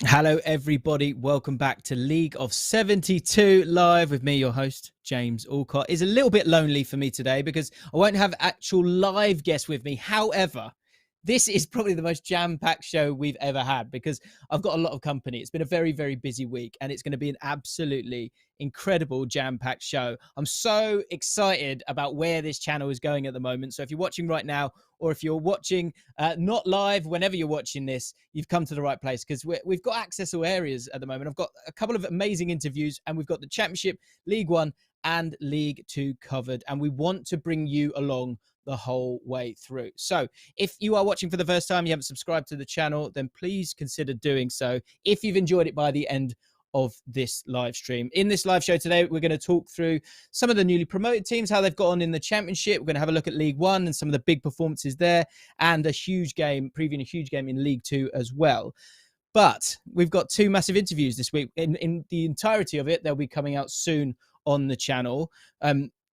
Hello, everybody. Welcome back to League of 72 live with me, your host, James Allcott. It's a little bit lonely for me today because I won't have actual live guests with me. However, this is probably the most jam-packed show we've ever had because I've got a lot of company. It's been a very, very busy week and it's going to be an absolutely incredible jam-packed show. I'm so excited about where this channel is going at the moment. So if you're watching right now or if you're watching not live, whenever you're watching this, you've come to the right place because we've got access to areas at the moment. I've got a couple of amazing interviews and we've got the Championship, League One and League Two covered. And we want to bring you along the whole way through. So if you are watching for the first time, you haven't subscribed to the channel, then please consider doing so if you've enjoyed it by the end of this live stream. In this live show today, we're going to talk through some of the newly promoted teams, how they've got on in the Championship. We're going to have a look at League One and some of the big performances there, and a huge game, previewing a huge game in League Two as well. But we've got two massive interviews this week. In the entirety of it, they'll be coming out soon on the channel.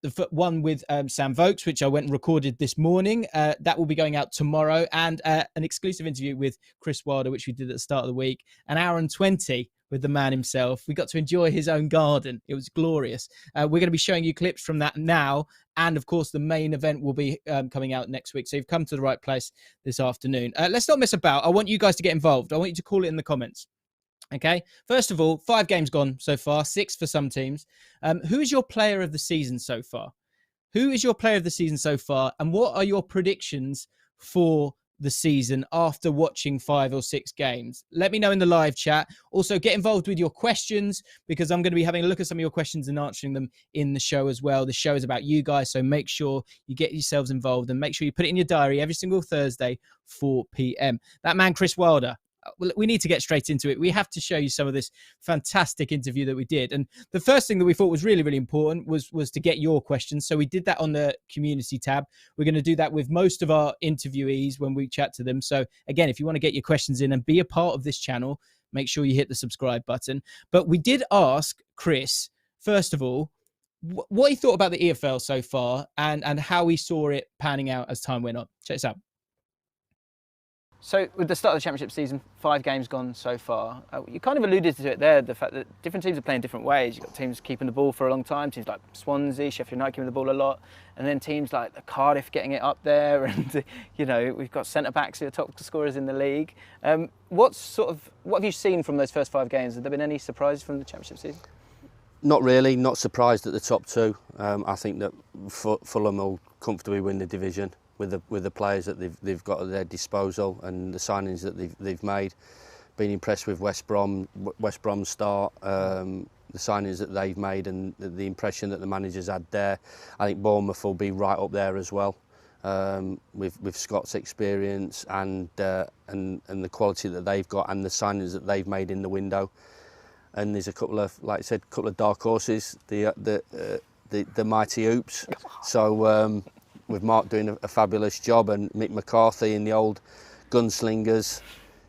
The one with Sam Vokes, which I went and recorded this morning. That will be going out tomorrow. And an exclusive interview with Chris Wilder, which we did at the start of the week. An hour and 20 with the man himself. We got to enjoy his own garden. It was glorious. We're going to be showing you clips from that now. And of course, the main event will be coming out next week. So you've come to the right place this afternoon. Let's not mess about. I want you guys to get involved. I want you to call it in the comments. Okay, first of all, 5 games gone so far, 6 for some teams. Who is your player of the season so far? Who is your player of the season so far? And what are your predictions for the season after watching 5 or 6 games? Let me know in the live chat. Also, get involved with your questions because I'm going to be having a look at some of your questions and answering them in the show as well. The show is about you guys, so make sure you get yourselves involved and make sure you put it in your diary every single Thursday, 4 p.m. That man, Chris Wilder. We need to get straight into it. We have to show you some of this fantastic interview that we did. And the first thing that we thought was really, really important was to get your questions. So we did that on the community tab. We're going to do that with most of our interviewees when we chat to them. So again, if you want to get your questions in and be a part of this channel, make sure you hit the subscribe button. But we did ask Chris, first of all, what he thought about the EFL so far and how he saw it panning out as time went on. Check this out. So with the start of the Championship season, 5 games gone so far. You kind of alluded to it there, the fact that different teams are playing different ways. You've got teams keeping the ball for a long time, teams like Swansea, Sheffield United keeping the ball a lot, and then teams like Cardiff getting it up there, and we've got centre-backs who are top scorers in the league. What have you seen from those first 5 games? Have there been any surprises from the Championship season? Not really, not surprised at the top 2. I think that Fulham will comfortably win the division with the players that they've got at their disposal and the signings that they've made. Been impressed with West Brom's start, the signings that they've made and the impression that the manager's had there. I think Bournemouth will be right up there as well, with Scott's experience and the quality that they've got and the signings that they've made in the window. And there's a couple of, like I said, dark horses, the mighty Hoops. So. With Mark doing a fabulous job and Mick McCarthy and the old gunslingers,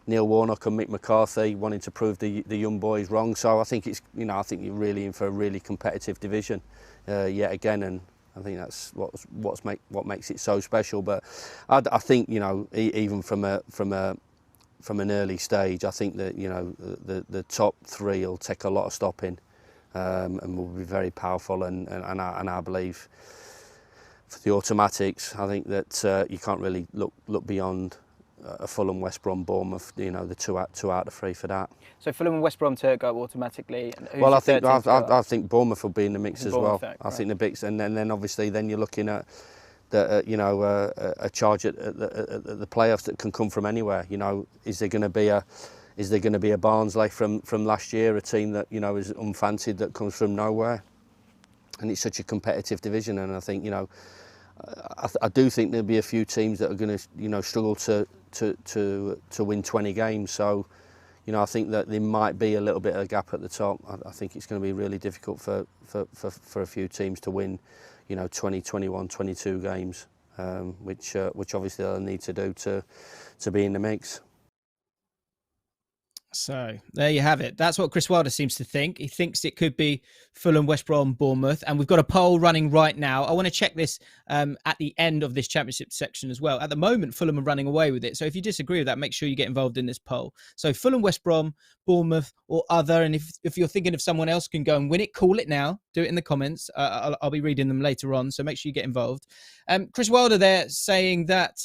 Neil Warnock and Mick McCarthy wanting to prove the young boys wrong. So I think it's I think you're really in for a really competitive division yet again, and I think that's what makes it so special. But I think even from an early stage, I think that the top 3 will take a lot of stopping and will be very powerful. And I believe. For the automatics, I think that you can't really look beyond a Fulham, West Brom, Bournemouth. The 2 out of 3 for that. So Fulham and West Brom to go automatically. Well, I think Bournemouth will be in the mix as well. I think the mix, and then obviously you're looking at a charge at the playoffs that can come from anywhere. Is there going to be a Barnsley from last year, a team that is unfancied that comes from nowhere? And it's such a competitive division, and I think I do think there'll be a few teams that are going to struggle to win 20 games. So I think that there might be a little bit of a gap at the top. I think it's going to be really difficult for a few teams to win 20, 21, 22 games, which obviously they'll need to do to be in the mix. So there you have it. That's what Chris Wilder seems to think. He thinks it could be Fulham, West Brom, Bournemouth. And we've got a poll running right now. I want to check this at the end of this championship section as well. At the moment, Fulham are running away with it. So if you disagree with that, make sure you get involved in this poll. So Fulham, West Brom, Bournemouth or other. And if you're thinking of someone else can go and win it, call it now. Do it in the comments. I'll be reading them later on. So make sure you get involved. Chris Wilder there saying that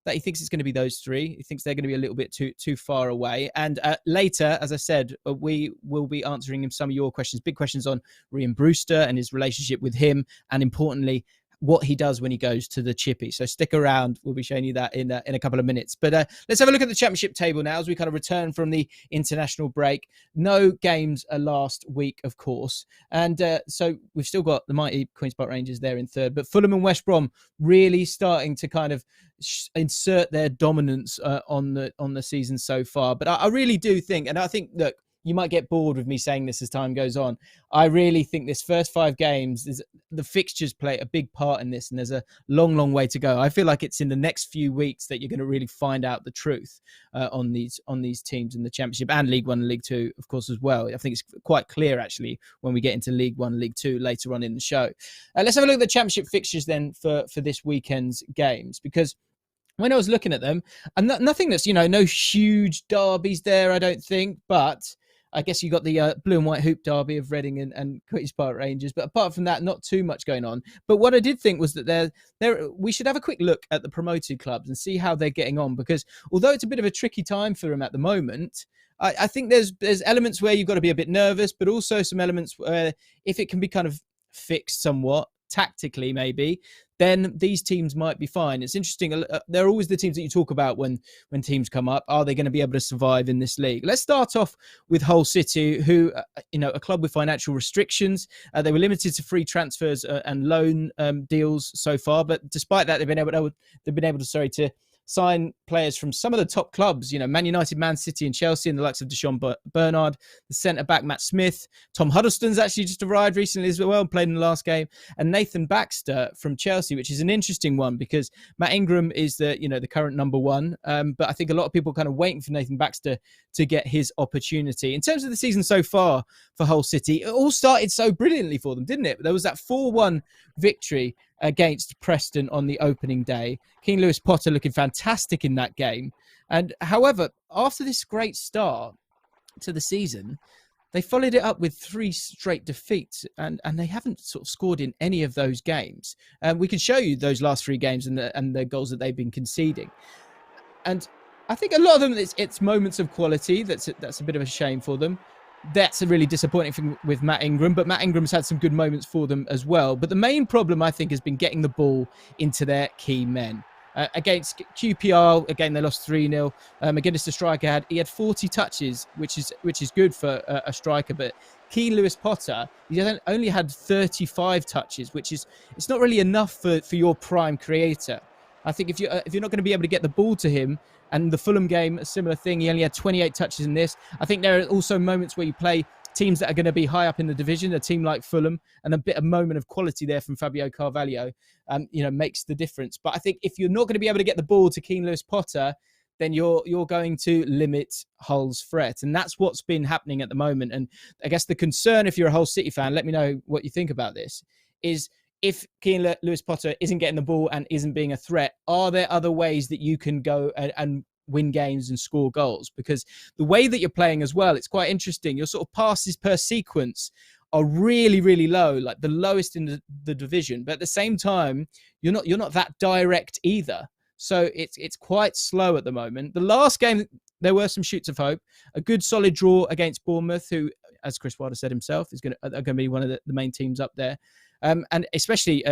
he thinks it's going to be those three. He thinks they're going to be a little bit too far away. And later, as I said, we will be answering him some of your questions, big questions on Ryan Brewster and his relationship with him, and importantly, what he does when he goes to the Chippy. So stick around. We'll be showing you that in a couple of minutes. But let's have a look at the championship table now as we kind of return from the international break. No games last week, of course. And so we've still got the mighty Queen's Park Rangers there in third. But Fulham and West Brom really starting to kind of insert their dominance on the season so far. But I really do think, and I think, look, you might get bored with me saying this as time goes on. I really think this first 5 games, the fixtures play a big part in this, and there's a long, long way to go. I feel like it's in the next few weeks that you're going to really find out the truth on these teams in the Championship and League One and League Two, of course, as well. I think it's quite clear, actually, when we get into League One, League Two later on in the show. Let's have a look at the Championship fixtures then for this weekend's games, because when I was looking at them, and nothing that's, no huge derbies there, I don't think, but I guess you got the blue and white hoop derby of Reading and Queen's Park Rangers. But apart from that, not too much going on. But what I did think was that we should have a quick look at the promoted clubs and see how they're getting on. Because although it's a bit of a tricky time for them at the moment, I think there's elements where you've got to be a bit nervous, but also some elements where if it can be kind of fixed somewhat, tactically maybe, then these teams might be fine. It's interesting. They're always the teams that you talk about when teams come up. Are they going to be able to survive in this league? Let's start off with Hull City, who, a club with financial restrictions. They were limited to free transfers and loan deals so far. But despite that, they've been able to sign players from some of the top clubs, Man United, Man City and Chelsea, and the likes of Deshaun Bernard, the centre-back Matt Smith. Tom Huddleston's actually just arrived recently as well and played in the last game. And Nathan Baxter from Chelsea, which is an interesting one because Matt Ingram is the current number one. But I think a lot of people are kind of waiting for Nathan Baxter to get his opportunity. In terms of the season so far for Hull City, it all started so brilliantly for them, didn't it? There was that 4-1 victory against Preston on the opening day. King Lewis Potter looking fantastic in that game. And however, after this great start to the season, they followed it up with 3 straight defeats, and they haven't sort of scored in any of those games. We can show you those last 3 games and the goals that they've been conceding. And I think a lot of them, it's moments of quality. That's a bit of a shame for them. That's a really disappointing thing with Matt Ingram, but Matt Ingram's had some good moments for them as well. But the main problem, I think, has been getting the ball into their key men. Against QPR, again, they lost 3-0. Against the striker, he had 40 touches, which is good for a striker. But Keane Lewis Potter, he only had 35 touches, it's not really enough for your prime creator. I think if you're not going to be able to get the ball to him, and the Fulham game, a similar thing, he only had 28 touches in this. I think there are also moments where you play teams that are going to be high up in the division, a team like Fulham, and a moment of quality there from Fabio Carvalho, makes the difference. But I think if you're not going to be able to get the ball to Keane Lewis Potter, then you're going to limit Hull's threat. And that's what's been happening at the moment. And I guess the concern, if you're a Hull City fan, let me know what you think about this, is if Keane Lewis Potter isn't getting the ball and isn't being a threat, are there other ways that you can go and win games and score goals? Because the way that you're playing as well, it's quite interesting. Your sort of passes per sequence are really, really low, like the lowest in the division. But at the same time, you're not that direct either. So it's quite slow at the moment. The last game, there were some shoots of hope. A good solid draw against Bournemouth, who, as Chris Wilder said himself, are going to be one of the main teams up there. And especially,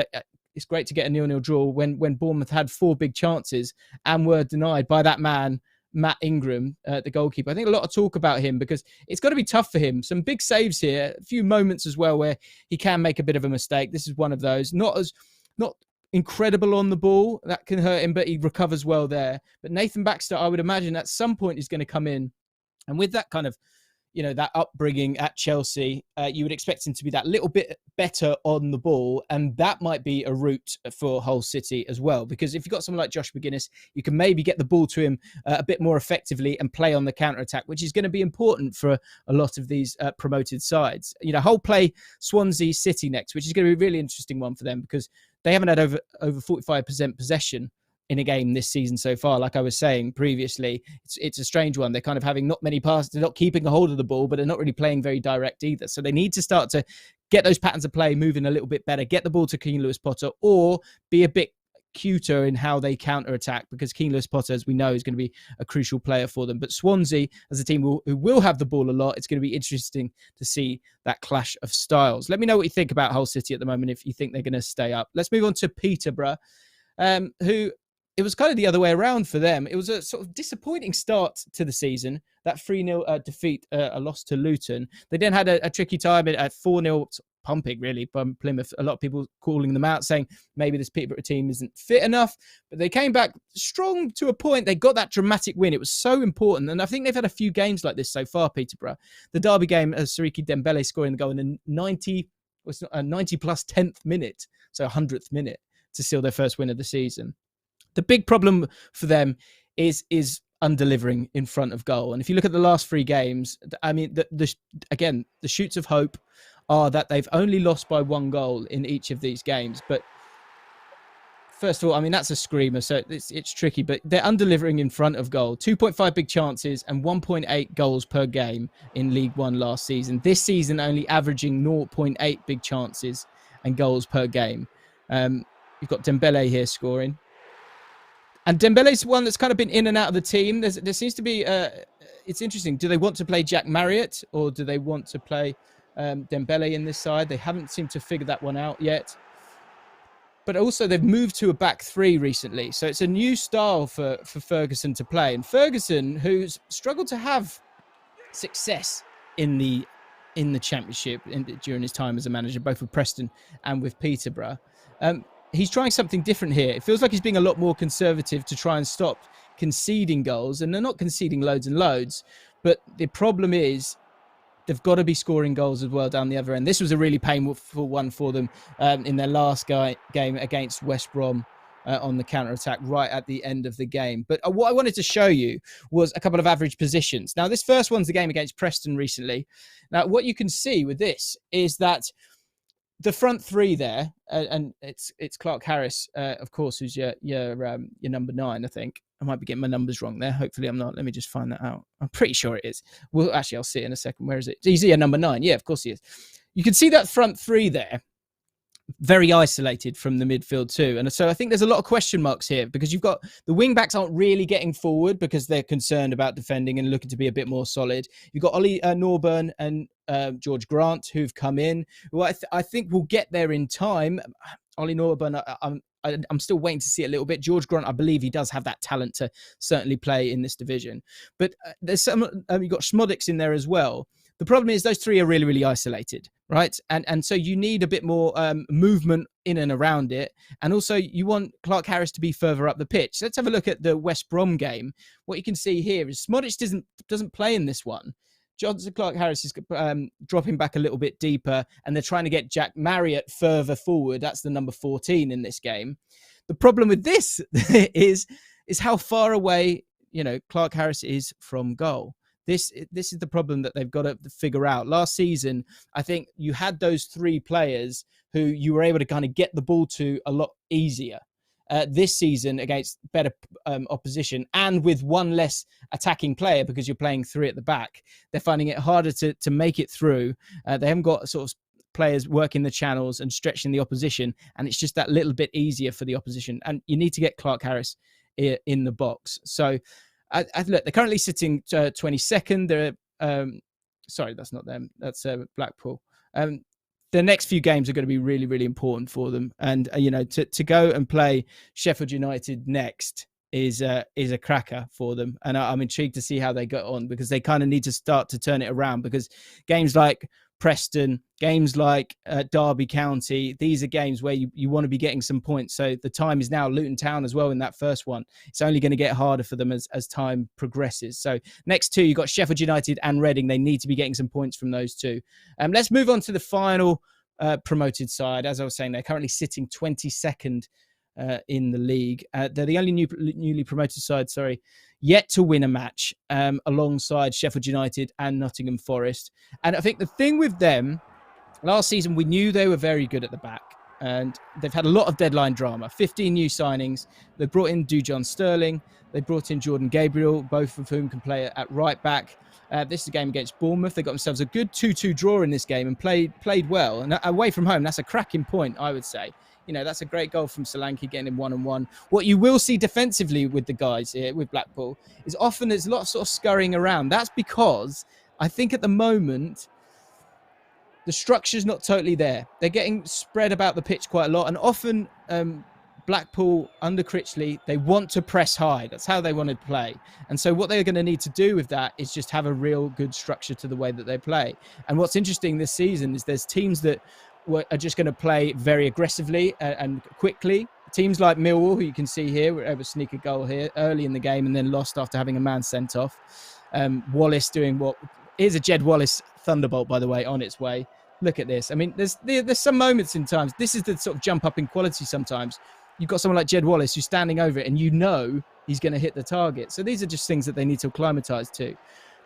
it's great to get a 0-0 draw when Bournemouth had 4 big chances and were denied by that man, Matt Ingram, the goalkeeper. I think a lot of talk about him because it's got to be tough for him. Some big saves here, a few moments as well where he can make a bit of a mistake. This is one of those. Not incredible on the ball, that can hurt him, but he recovers well there. But Nathan Baxter, I would imagine at some point is going to come in, and with that kind of that upbringing at Chelsea, you would expect him to be that little bit better on the ball. And that might be a route for Hull City as well. Because if you've got someone like Josh McGuinness, you can maybe get the ball to him a bit more effectively and play on the counter-attack, which is going to be important for a lot of these promoted sides. Hull play Swansea City next, which is going to be a really interesting one for them because they haven't had over 45% possession in a game this season so far. Like I was saying previously, it's a strange one. They're kind of having not many passes. They're not keeping a hold of the ball, but they're not really playing very direct either. So they need to start to get those patterns of play moving a little bit better, get the ball to Keane Lewis-Potter, or be a bit cuter in how they counter-attack, because Keane Lewis-Potter, as we know, is going to be a crucial player for them. But Swansea, as a team who will have the ball a lot, it's going to be interesting to see that clash of styles. Let me know what you think about Hull City at the moment, if you think they're going to stay up. Let's move on to Peterborough, who... It was kind of the other way around for them. It was a sort of disappointing start to the season. That 3-0 defeat, a loss to Luton. They then had a tricky time at 4-0 pumping, really, from Plymouth. A lot of people calling them out, saying maybe this Peterborough team isn't fit enough. But they came back strong to a point. They got that dramatic win. It was so important. And I think they've had a few games like this so far, Peterborough. The derby game, Siriki Dembele scoring the goal in the 90 plus 10th minute, so 100th minute, to seal their first win of the season. The big problem for them is undelivering in front of goal. And if you look at the last 3 games, I mean, the shoots of hope are that they've only lost by 1 goal in each of these games. But first of all, I mean, that's a screamer, so it's tricky. But they're undelivering in front of goal. 2.5 big chances and 1.8 goals per game in League One last season. This season, only averaging 0.8 big chances and goals per game. You've got Dembele here scoring. And Dembele's one that's kind of been in and out of the team. There seems to be, it's interesting. Do they want to play Jack Marriott, or do they want to play Dembele in this side? They haven't seemed to figure that one out yet. But also they've moved to a back 3 recently. So it's a new style for Ferguson to play. And Ferguson, who's struggled to have success in the Championship during his time as a manager, both with Preston and with Peterborough, he's trying something different here. It feels like he's being a lot more conservative to try and stop conceding goals. And they're not conceding loads and loads. But the problem is they've got to be scoring goals as well down the other end. This was a really painful one for them in their last game against West Brom on the counter-attack right at the end of the game. But what I wanted to show you was a couple of average positions. Now, this first one's the game against Preston recently. Now, what you can see with this is that the front 3 there, and it's Clark Harris, of course, who's your number 9, I think. I might be getting my numbers wrong there. Hopefully I'm not. Let me just find that out. I'm pretty sure it is. Well, actually, I'll see it in a second. Where is it? He's here, number 9. Yeah, of course he is. You can see that front 3 there, very isolated from the midfield too. And so I think there's a lot of question marks here, because you've got the wing backs aren't really getting forward because they're concerned about defending and looking to be a bit more solid. You've got Ollie Norburn and George Grant who've come in, who I think will get there in time. Ollie Norburn, I'm still waiting to see a little bit. George Grant, I believe he does have that talent to certainly play in this division. But there's some, you've got Schmodix in there as well. The problem is those 3 are really, really isolated, right? And so you need a bit more movement in and around it. And also you want Clark Harris to be further up the pitch. So let's have a look at the West Brom game. What you can see here is Schmodix doesn't play in this one. Johnson Clark Harris is dropping back a little bit deeper, and they're trying to get Jack Marriott further forward. That's the number 14 in this game. The problem with this is how far away, Clark Harris is from goal. This is the problem that they've got to figure out. Last season, I think you had those 3 players who you were able to kind of get the ball to a lot easier. This season, against better opposition and with 1 less attacking player, because you're playing 3 at the back, they're finding it harder to make it through. They haven't got sort of players working the channels and stretching the opposition, and it's just that little bit easier for the opposition. And you need to get Clark Harris in the box. So look, they're currently sitting 22nd. They're sorry, that's not them. That's Blackpool. The next few games are going to be really, really important for them. And, to go and play Sheffield United next is a cracker for them. And I'm intrigued to see how they get on, because they kind of need to start to turn it around, because games like Preston, games like Derby County. These are games where you want to be getting some points. So the time is now. Luton Town as well in that first one. It's only going to get harder for them as time progresses. So next two, you've got Sheffield United and Reading. They need to be getting some points from those two. Let's move on to the final promoted side. As I was saying, they're currently sitting 22nd in the league. They're the only newly promoted side, yet to win a match alongside Sheffield United and Nottingham Forest. And I think the thing with them, last season, we knew they were very good at the back. And they've had a lot of deadline drama. 15 new signings. They brought in Dujon Sterling. They brought in Jordan Gabriel, both of whom can play at right back. This is a game against Bournemouth. They got themselves a good 2-2 draw in this game and played well. And away from home, that's a cracking point, I would say. That's a great goal from Solanke getting him 1-on-1. What you will see defensively with the guys here, with Blackpool, is often there's a lot of sort of scurrying around. That's because I think at the moment, the structure's not totally there. They're getting spread about the pitch quite a lot. And often Blackpool, under Critchley, they want to press high. That's how they want to play. And so what they're going to need to do with that is just have a real good structure to the way that they play. And what's interesting this season is there's teams that are just going to play very aggressively and quickly. Teams like Millwall, who you can see here, were able to sneak a goal here early in the game and then lost after having a man sent off. Wallace doing what... Here's a Jed Wallace thunderbolt, by the way, on its way. Look at this. I mean, there's some moments in times. This is the sort of jump up in quality sometimes. You've got someone like Jed Wallace who's standing over it and he's going to hit the target. So these are just things that they need to acclimatise to.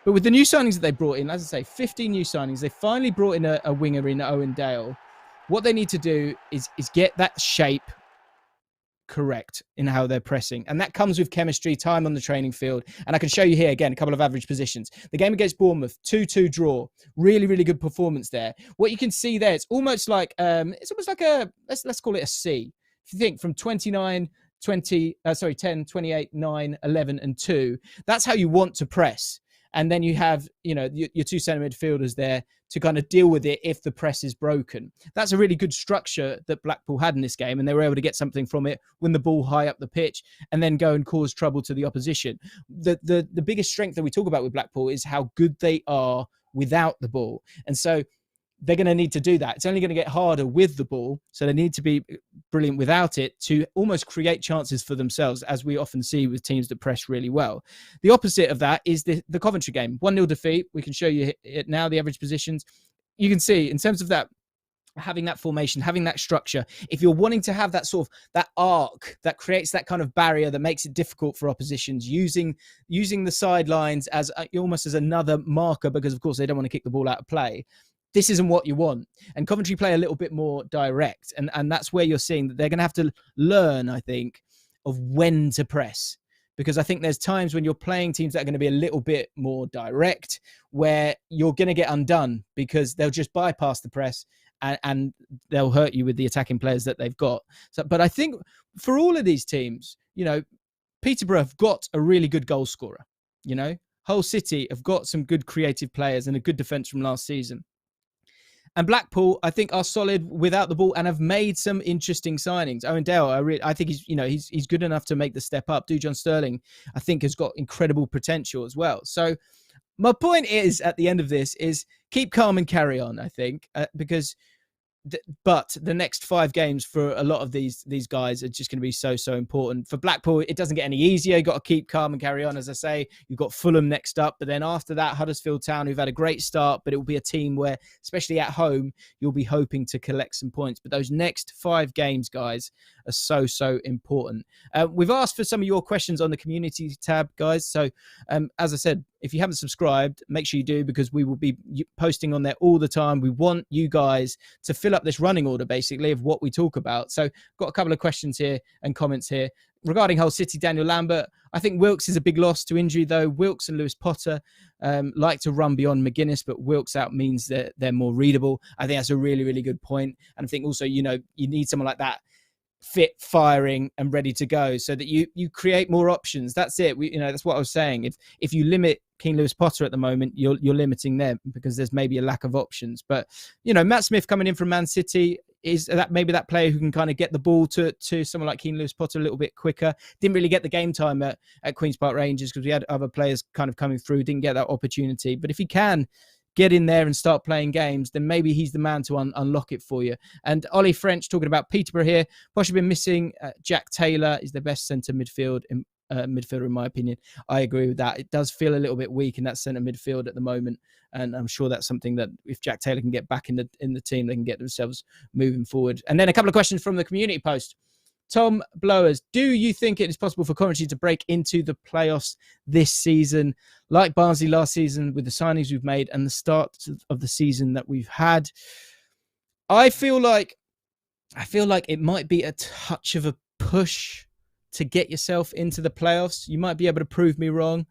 But with the new signings that they brought in, as I say, 15 new signings, they finally brought in a winger in Owen Dale. What they need to do is get that shape correct in how they're pressing. And that comes with chemistry, time on the training field. And I can show you here, again, a couple of average positions. The game against Bournemouth, 2-2 draw. Really, really good performance there. What you can see there, it's almost like let's call it a C. If you think from 10, 28, 9, 11, and 2, that's how you want to press. And then you have, your two centre midfielders there to kind of deal with it if the press is broken. That's a really good structure that Blackpool had in this game, and they were able to get something from it, win the ball high up the pitch, and then go and cause trouble to the opposition. The biggest strength that we talk about with Blackpool is how good they are without the ball. And so they're going to need to do that. It's only going to get harder with the ball, so they need to be brilliant without it to almost create chances for themselves, as we often see with teams that press really well. The opposite of that is the Coventry game. 1-0 defeat. We can show you it now, the average positions. You can see in terms of that, having that formation, having that structure, if you're wanting to have that sort of that arc that creates that kind of barrier that makes it difficult for oppositions, using the sidelines as almost as another marker, because of course they don't want to kick the ball out of play. This isn't what you want. And Coventry play a little bit more direct. And that's where you're seeing that they're going to have to learn, I think, of when to press. Because I think there's times when you're playing teams that are going to be a little bit more direct, where you're going to get undone because they'll just bypass the press and they'll hurt you with the attacking players that they've got. But I think for all of these teams, Peterborough have got a really good goal scorer. Hull City have got some good creative players and a good defence from last season. And Blackpool, I think, are solid without the ball and have made some interesting signings. Owen Dale, I think he's good enough to make the step up. Dujon Sterling, I think, has got incredible potential as well. So my point is, at the end of this, is keep calm and carry on, I think, because... But the next 5 games for a lot of these guys are just going to be so important. For Blackpool, it doesn't get any easier. You've got to keep calm and carry on. As I say, you've got Fulham next up. But then after that, Huddersfield Town, who've had a great start, but it will be a team where, especially at home, you'll be hoping to collect some points. But those next 5 games, guys, are so important. We've asked for some of your questions on the community tab, guys. So as I said, if you haven't subscribed, make sure you do, because we will be posting on there all the time. We want you guys to fill up this running order, basically, of what we talk about. So got a couple of questions here and comments here. Regarding Hull City, Daniel Lambert, I think Wilkes is a big loss to injury, though. Wilkes and Lewis Potter like to run beyond McGuinness, but Wilkes out means that they're more readable. I think that's a really, really good point. And I think also, you need someone like that fit, firing and ready to go, so that you create more options. That's it. That's what I was saying. If you limit Keane Lewis Potter at the moment, you're limiting them, because there's maybe a lack of options. But Matt Smith coming in from Man City, is that maybe that player who can kind of get the ball to someone like Keane Lewis Potter a little bit quicker. Didn't really get the game time at Queen's Park Rangers because we had other players kind of coming through, didn't get that opportunity. But if he can get in there and start playing games, then maybe he's the man to unlock it for you. And Ollie French talking about Peterborough here, possibly been missing. Jack Taylor is the best centre midfielder in my opinion. I agree with that. It does feel a little bit weak in that centre midfield at the moment, and I'm sure that's something that if Jack Taylor can get back in the team, they can get themselves moving forward. And then a couple of questions from the community post. Tom Blowers, do you think it is possible for Coventry to break into the playoffs this season, like Barnsley last season, with the signings we've made and the start of the season that we've had? I feel like it might be a touch of a push to get yourself into the playoffs. You might be able to prove me wrong,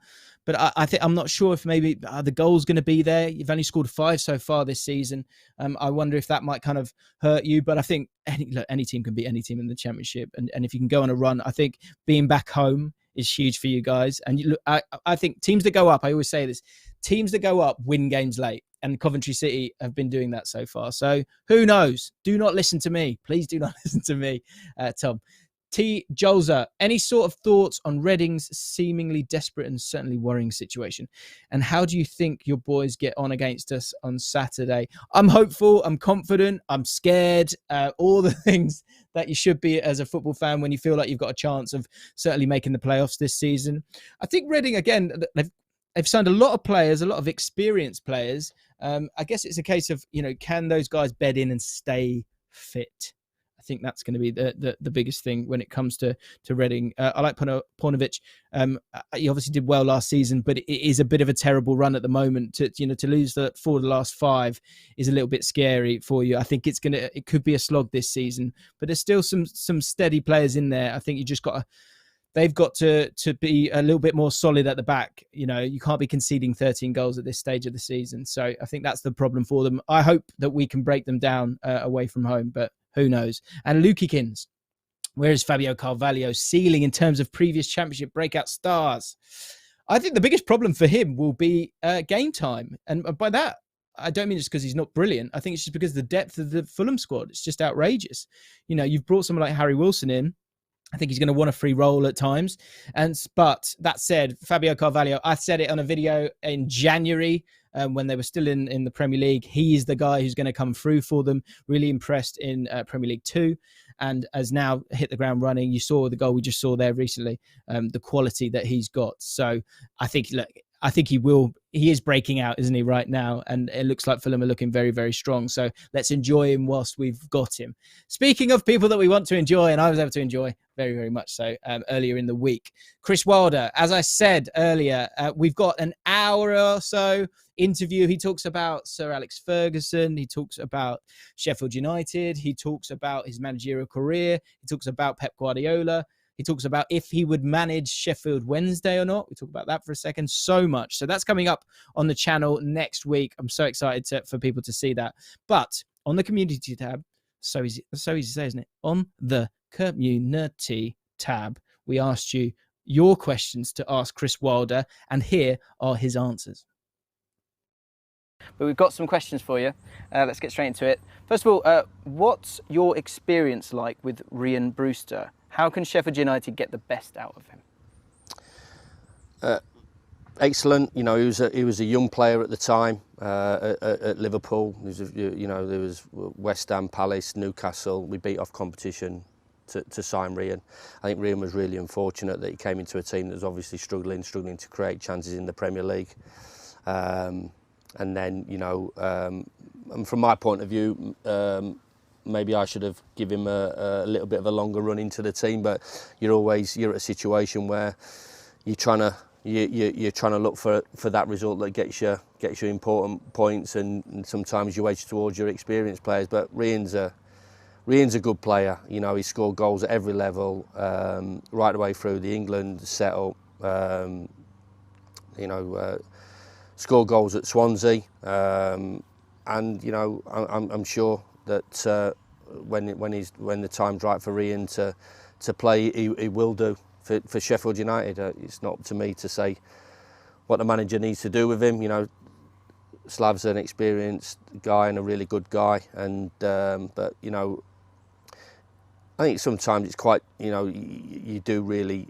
but I think I'm not sure if maybe the goal's going to be there. You've only scored 5 so far this season. I wonder if that might kind of hurt you, but I think any team can beat any team in the Championship. And if you can go on a run, I think being back home is huge for you guys. And I think teams that go up, I always say this, teams that go up win games late. And Coventry City have been doing that so far. So who knows? Do not listen to me. Please do not listen to me, Tom. T. Jolza, any sort of thoughts on Reading's seemingly desperate and certainly worrying situation? And how do you think your boys get on against us on Saturday? I'm hopeful, I'm confident, I'm scared, all the things that you should be as a football fan when you feel like you've got a chance of certainly making the playoffs this season. I think Reading, again, they've signed a lot of players, a lot of experienced players. I guess it's a case of, can those guys bed in and stay fit? I think that's going to be the biggest thing when it comes to Reading. I like Paunovic. He obviously did well last season, but it is a bit of a terrible run at the moment. To lose 4 of the last 5 is a little bit scary for you. I think it could be a slog this season, but there's still some steady players in there. I think they've got to be a little bit more solid at the back. You can't be conceding 13 goals at this stage of the season. So I think that's the problem for them. I hope that we can break them down away from home, but who knows? And Lukikins, where is Fabio Carvalho's ceiling in terms of previous Championship breakout stars? I think the biggest problem for him will be game time. And by that, I don't mean just because he's not brilliant. I think it's just because the depth of the Fulham squad. It's just outrageous. You've brought someone like Harry Wilson in. I think he's going to want a free role at times. But that said, Fabio Carvalho, I said it on a video in January when they were still in the Premier League. He is the guy who's going to come through for them. Really impressed in Premier League 2 and has now hit the ground running. You saw the goal we just saw there recently, the quality that he's got. So I think he is breaking out, isn't he, right now? And it looks like Fulham are looking very, very strong. So let's enjoy him whilst we've got him. Speaking of people that we want to enjoy, and I was able to enjoy very, very much so earlier in the week, Chris Wilder, as I said earlier, we've got an hour or so interview. He talks about Sir Alex Ferguson. He talks about Sheffield United. He talks about his managerial career. He talks about Pep Guardiola. He talks about if he would manage Sheffield Wednesday or not. We talk about that for a second. So much. So that's coming up on the channel next week. I'm so excited for people to see that. But on the community tab, so easy to say, isn't it? On the community tab, we asked you your questions to ask Chris Wilder, and here are his answers. But we've got some questions for you. Let's get straight into it. First of all, what's your experience like with Ryan Brewster? How can Sheffield United get the best out of him? Excellent. He was a young player at the time at Liverpool. There was West Ham, Palace, Newcastle. We beat off competition to sign Ryan. I think Ryan was really unfortunate that he came into a team that was obviously struggling to create chances in the Premier League. And then, and from my point of view, maybe I should have given him a little bit of a longer run into the team. But you're at a situation where you're trying to look for that result that gets you important points, and sometimes you edge towards your experienced players. But Ryan's a good player. He scored goals at every level, right the way through the England setup. Scored goals at Swansea, and I'm sure that when the time's right for Ryan to play, he will do for Sheffield United. It's not up to me to say what the manager needs to do with him. Slav's an experienced guy and a really good guy, and but I think sometimes it's quite you do really,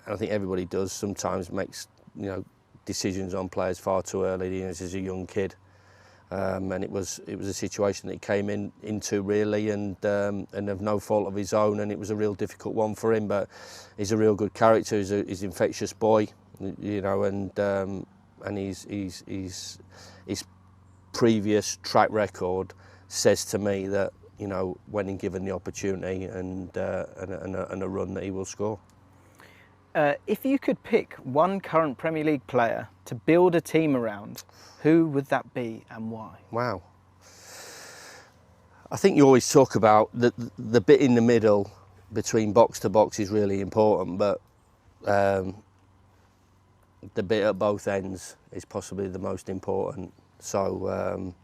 and I think everybody does sometimes makes decisions on players far too early. As a young kid, and it was a situation that he came into really, and of no fault of his own, and it was a real difficult one for him. But he's a real good character. He's an infectious boy, you know, and his previous track record says to me that, you know, when he's given the opportunity and a run, that he will score. If you could pick one current Premier League player to build a team around, who would that be and why? Wow. I think you always talk about the bit in the middle between box to box is really important, but the bit at both ends is possibly the most important. So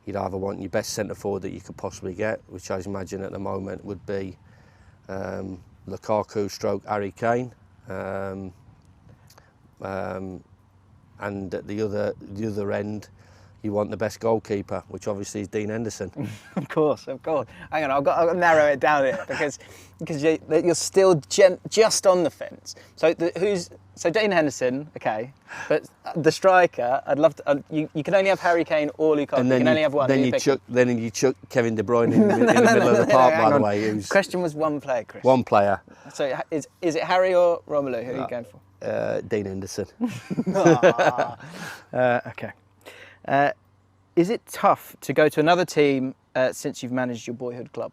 you'd either want your best centre forward that you could possibly get, which I imagine at the moment would be Lukaku / Harry Kane, and at the other end, you want the best goalkeeper, which obviously is Dean Henderson. Of course. Hang on, I've got to narrow it down here because you're still just on the fence. So Dean Henderson, okay, but the striker, I'd love to. You can only have Harry Kane or Lukaku. And then you can only have one. Then you chuck Kevin De Bruyne in the middle of the park. By the way, the question was one player, Chris. One player. So is it Harry or Romelu? Who are you going for? Dean Henderson. Okay. Is it tough to go to another team since you've managed your boyhood club?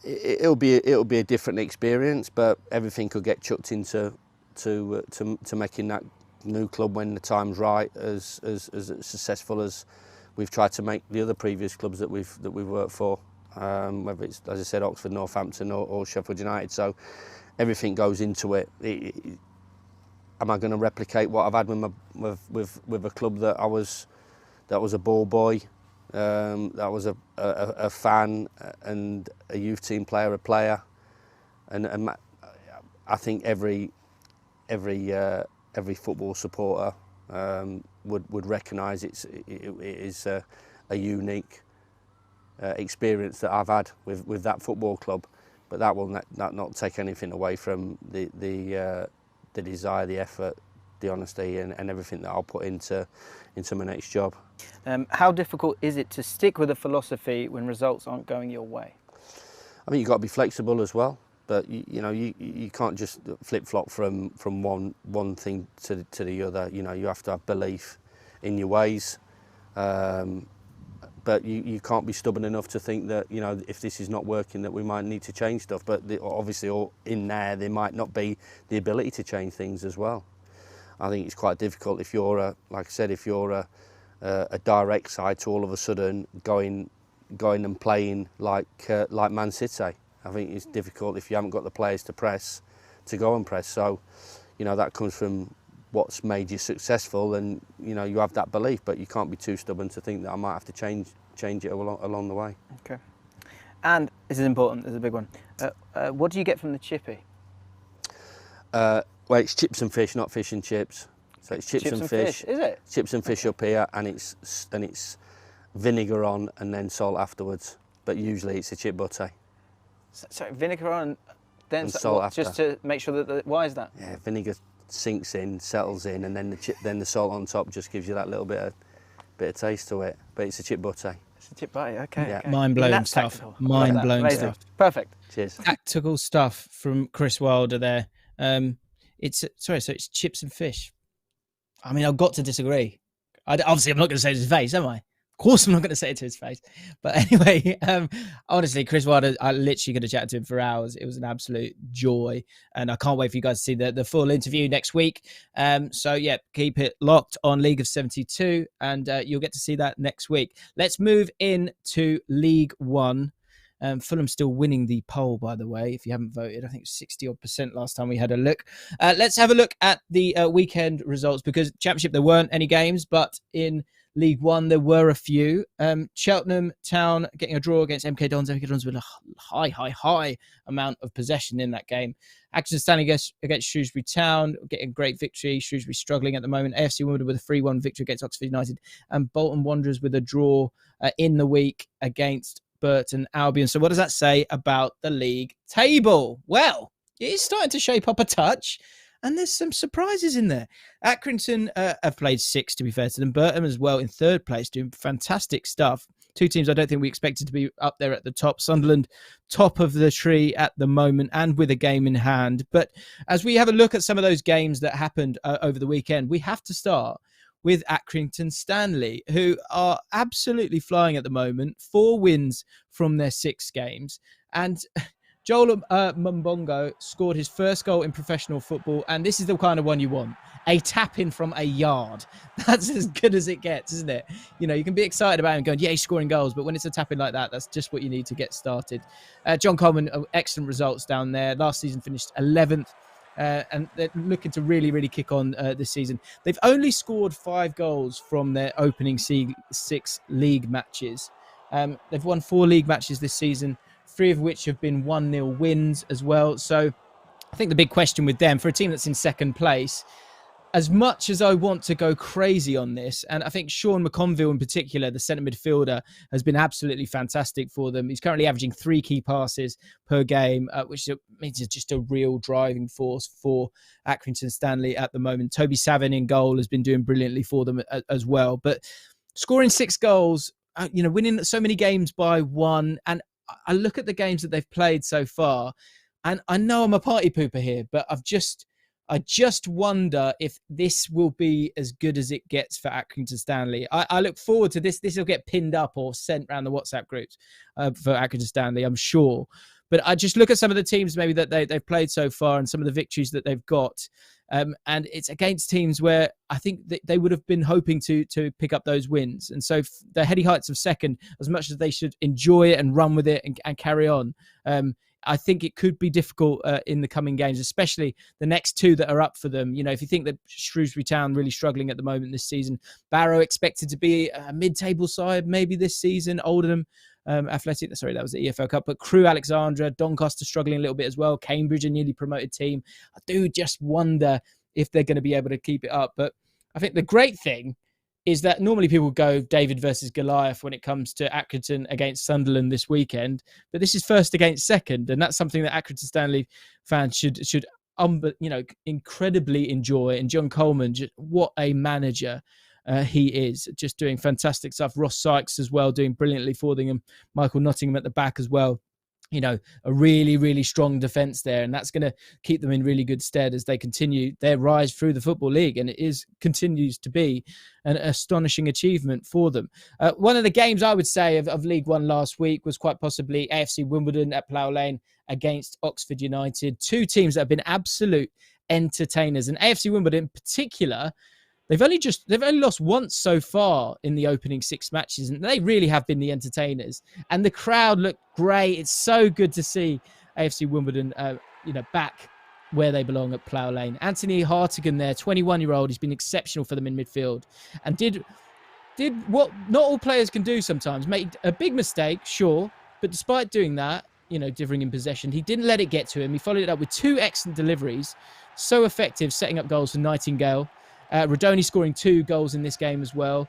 It'll be a different experience, but everything could get chucked into to making that new club when the time's right, as successful as we've tried to make the other previous clubs that we've worked for, whether it's, as I said, Oxford, Northampton, or Sheffield United. So everything goes into it. Am I going to replicate what I've had with a club that was a ball boy, that was a fan and a youth team player, and I think every football supporter would recognise it is a unique experience that I've had with that football club, but that will not take anything away from the desire, the effort, the honesty, and everything that I'll put into my next job. How difficult is it to stick with a philosophy when results aren't going your way? I mean, you've got to be flexible as well, but you can't just flip-flop from one thing to the other. You know, you have to have belief in your ways, but you can't be stubborn enough to think that, you know, if this is not working, that we might need to change stuff. But obviously, all in there might not be the ability to change things as well. I think it's quite difficult if you're like I said, if you're a direct side to all of a sudden going and playing like Man City. I think it's difficult if you haven't got the players to go and press. So, you know, that comes from what's made you successful, and you know, you have that belief, but you can't be too stubborn to think that I might have to change it along the way. Okay. And this is important, this is a big one. What do you get from the chippy? Well, it's chips and fish, not fish and chips. So it's chips and fish. Is it? Chips and fish up here, and it's vinegar on and then salt afterwards. But usually it's a chip butter. So vinegar on, then and salt after. Just to make sure that why is that? Yeah, vinegar sinks in, settles in, and then the salt on top just gives you that little bit of taste to it. But it's a chip butter. It's a chip butter. Okay. Yeah. Okay. Mind-blowing stuff. Mind-blowing stuff. Perfect. Cheers. Tactical stuff from Chris Wilder there. So it's chips and fish. I mean, I've got to disagree. Obviously, I'm not going to say it to his face, am I? Of course I'm not going to say it to his face. But anyway, honestly, Chris Wilder, I literally could have chatted to him for hours. It was an absolute joy. And I can't wait for you guys to see the full interview next week. So, yeah, keep it locked on League of 72 and you'll get to see that next week. Let's move into League One. Fulham still winning the poll, by the way, if you haven't voted. I think it was 60% last time we had a look. Let's have a look at the weekend results, because Championship, there weren't any games, but in League One, there were a few. Cheltenham Town getting a draw against MK Dons. MK Dons with a high amount of possession in that game. Accrington Stanley against Shrewsbury Town, getting a great victory. Shrewsbury struggling at the moment. AFC Wimbledon with a 3-1 victory against Oxford United. And Bolton Wanderers with a draw in the week against Burton Albion. So what does that say about the league table? Well, it is starting to shape up a touch. And there's some surprises in there. Accrington have played 6, to be fair to them. Burton as well in 3rd place, doing fantastic stuff. 2 teams I don't think we expected to be up there at the top. Sunderland, top of the tree at the moment and with a game in hand. But as we have a look at some of those games that happened over the weekend, we have to start with Accrington Stanley, who are absolutely flying at the moment. 4 wins from their 6 games. And Joel Mumbongo scored his first goal in professional football, and this is the kind of one you want. A tap-in from a yard. That's as good as it gets, isn't it? You know, you can be excited about him going, yeah, he's scoring goals, but when it's a tap-in like that, that's just what you need to get started. John Coleman, excellent results down there. Last season finished 11th, and they're looking to really, really kick on this season. They've only scored 5 goals from their opening 6 league matches. They've won 4 league matches this season, 3 of which have been 1-0 wins as well. So I think the big question with them, for a team that's in 2nd place, as much as I want to go crazy on this, and I think Sean McConville in particular, the centre midfielder, has been absolutely fantastic for them. He's currently averaging 3 key passes per game, which means he's just a real driving force for Accrington Stanley at the moment. Toby Savin in goal has been doing brilliantly for them as well. But scoring 6 goals, winning so many games by 1, and I look at the games that they've played so far, and I know I'm a party pooper here, but I just wonder if this will be as good as it gets for Accrington Stanley. I look forward to this. This will get pinned up or sent around the WhatsApp groups for Accrington Stanley, I'm sure. But I just look at some of the teams maybe that they've played so far and some of the victories that they've got. And it's against teams where I think they would have been hoping to pick up those wins. And so the heady heights of 2nd, as much as they should enjoy it and run with it and carry on, I think it could be difficult in the coming games, especially the next 2 that are up for them. You know, if you think that Shrewsbury Town really struggling at the moment this season, Barrow expected to be a mid-table side maybe this season, Oldham Athletic, sorry, that was the EFL Cup, but Crewe Alexandra, Doncaster struggling a little bit as well, Cambridge, a newly promoted team. I do just wonder if they're going to be able to keep it up. But I think the great thing is that normally people go David versus Goliath when it comes to Accrington against Sunderland this weekend, but this is 1st against 2nd, and that's something that Accrington Stanley fans should incredibly enjoy. And John Coleman, what a manager he is, just doing fantastic stuff. Ross Sykes as well, doing brilliantly for them, and Michael Nottingham at the back as well. You know, a really, really strong defence there, and that's going to keep them in really good stead as they continue their rise through the Football League, and it continues to be an astonishing achievement for them. One of the games I would say of League One last week was quite possibly AFC Wimbledon at Plough Lane against Oxford United, 2 teams that have been absolute entertainers, and AFC Wimbledon in particular. They've only lost once so far in the opening 6 matches, and they really have been the entertainers. And the crowd looked great. It's so good to see AFC Wimbledon, back where they belong at Plough Lane. Anthony Hartigan there, 21-year-old, he's been exceptional for them in midfield, and did what not all players can do sometimes. Made a big mistake, sure, but despite doing that, differing in possession, he didn't let it get to him. He followed it up with 2 excellent deliveries, so effective, setting up goals for Nightingale. Rodoni scoring 2 goals in this game as well.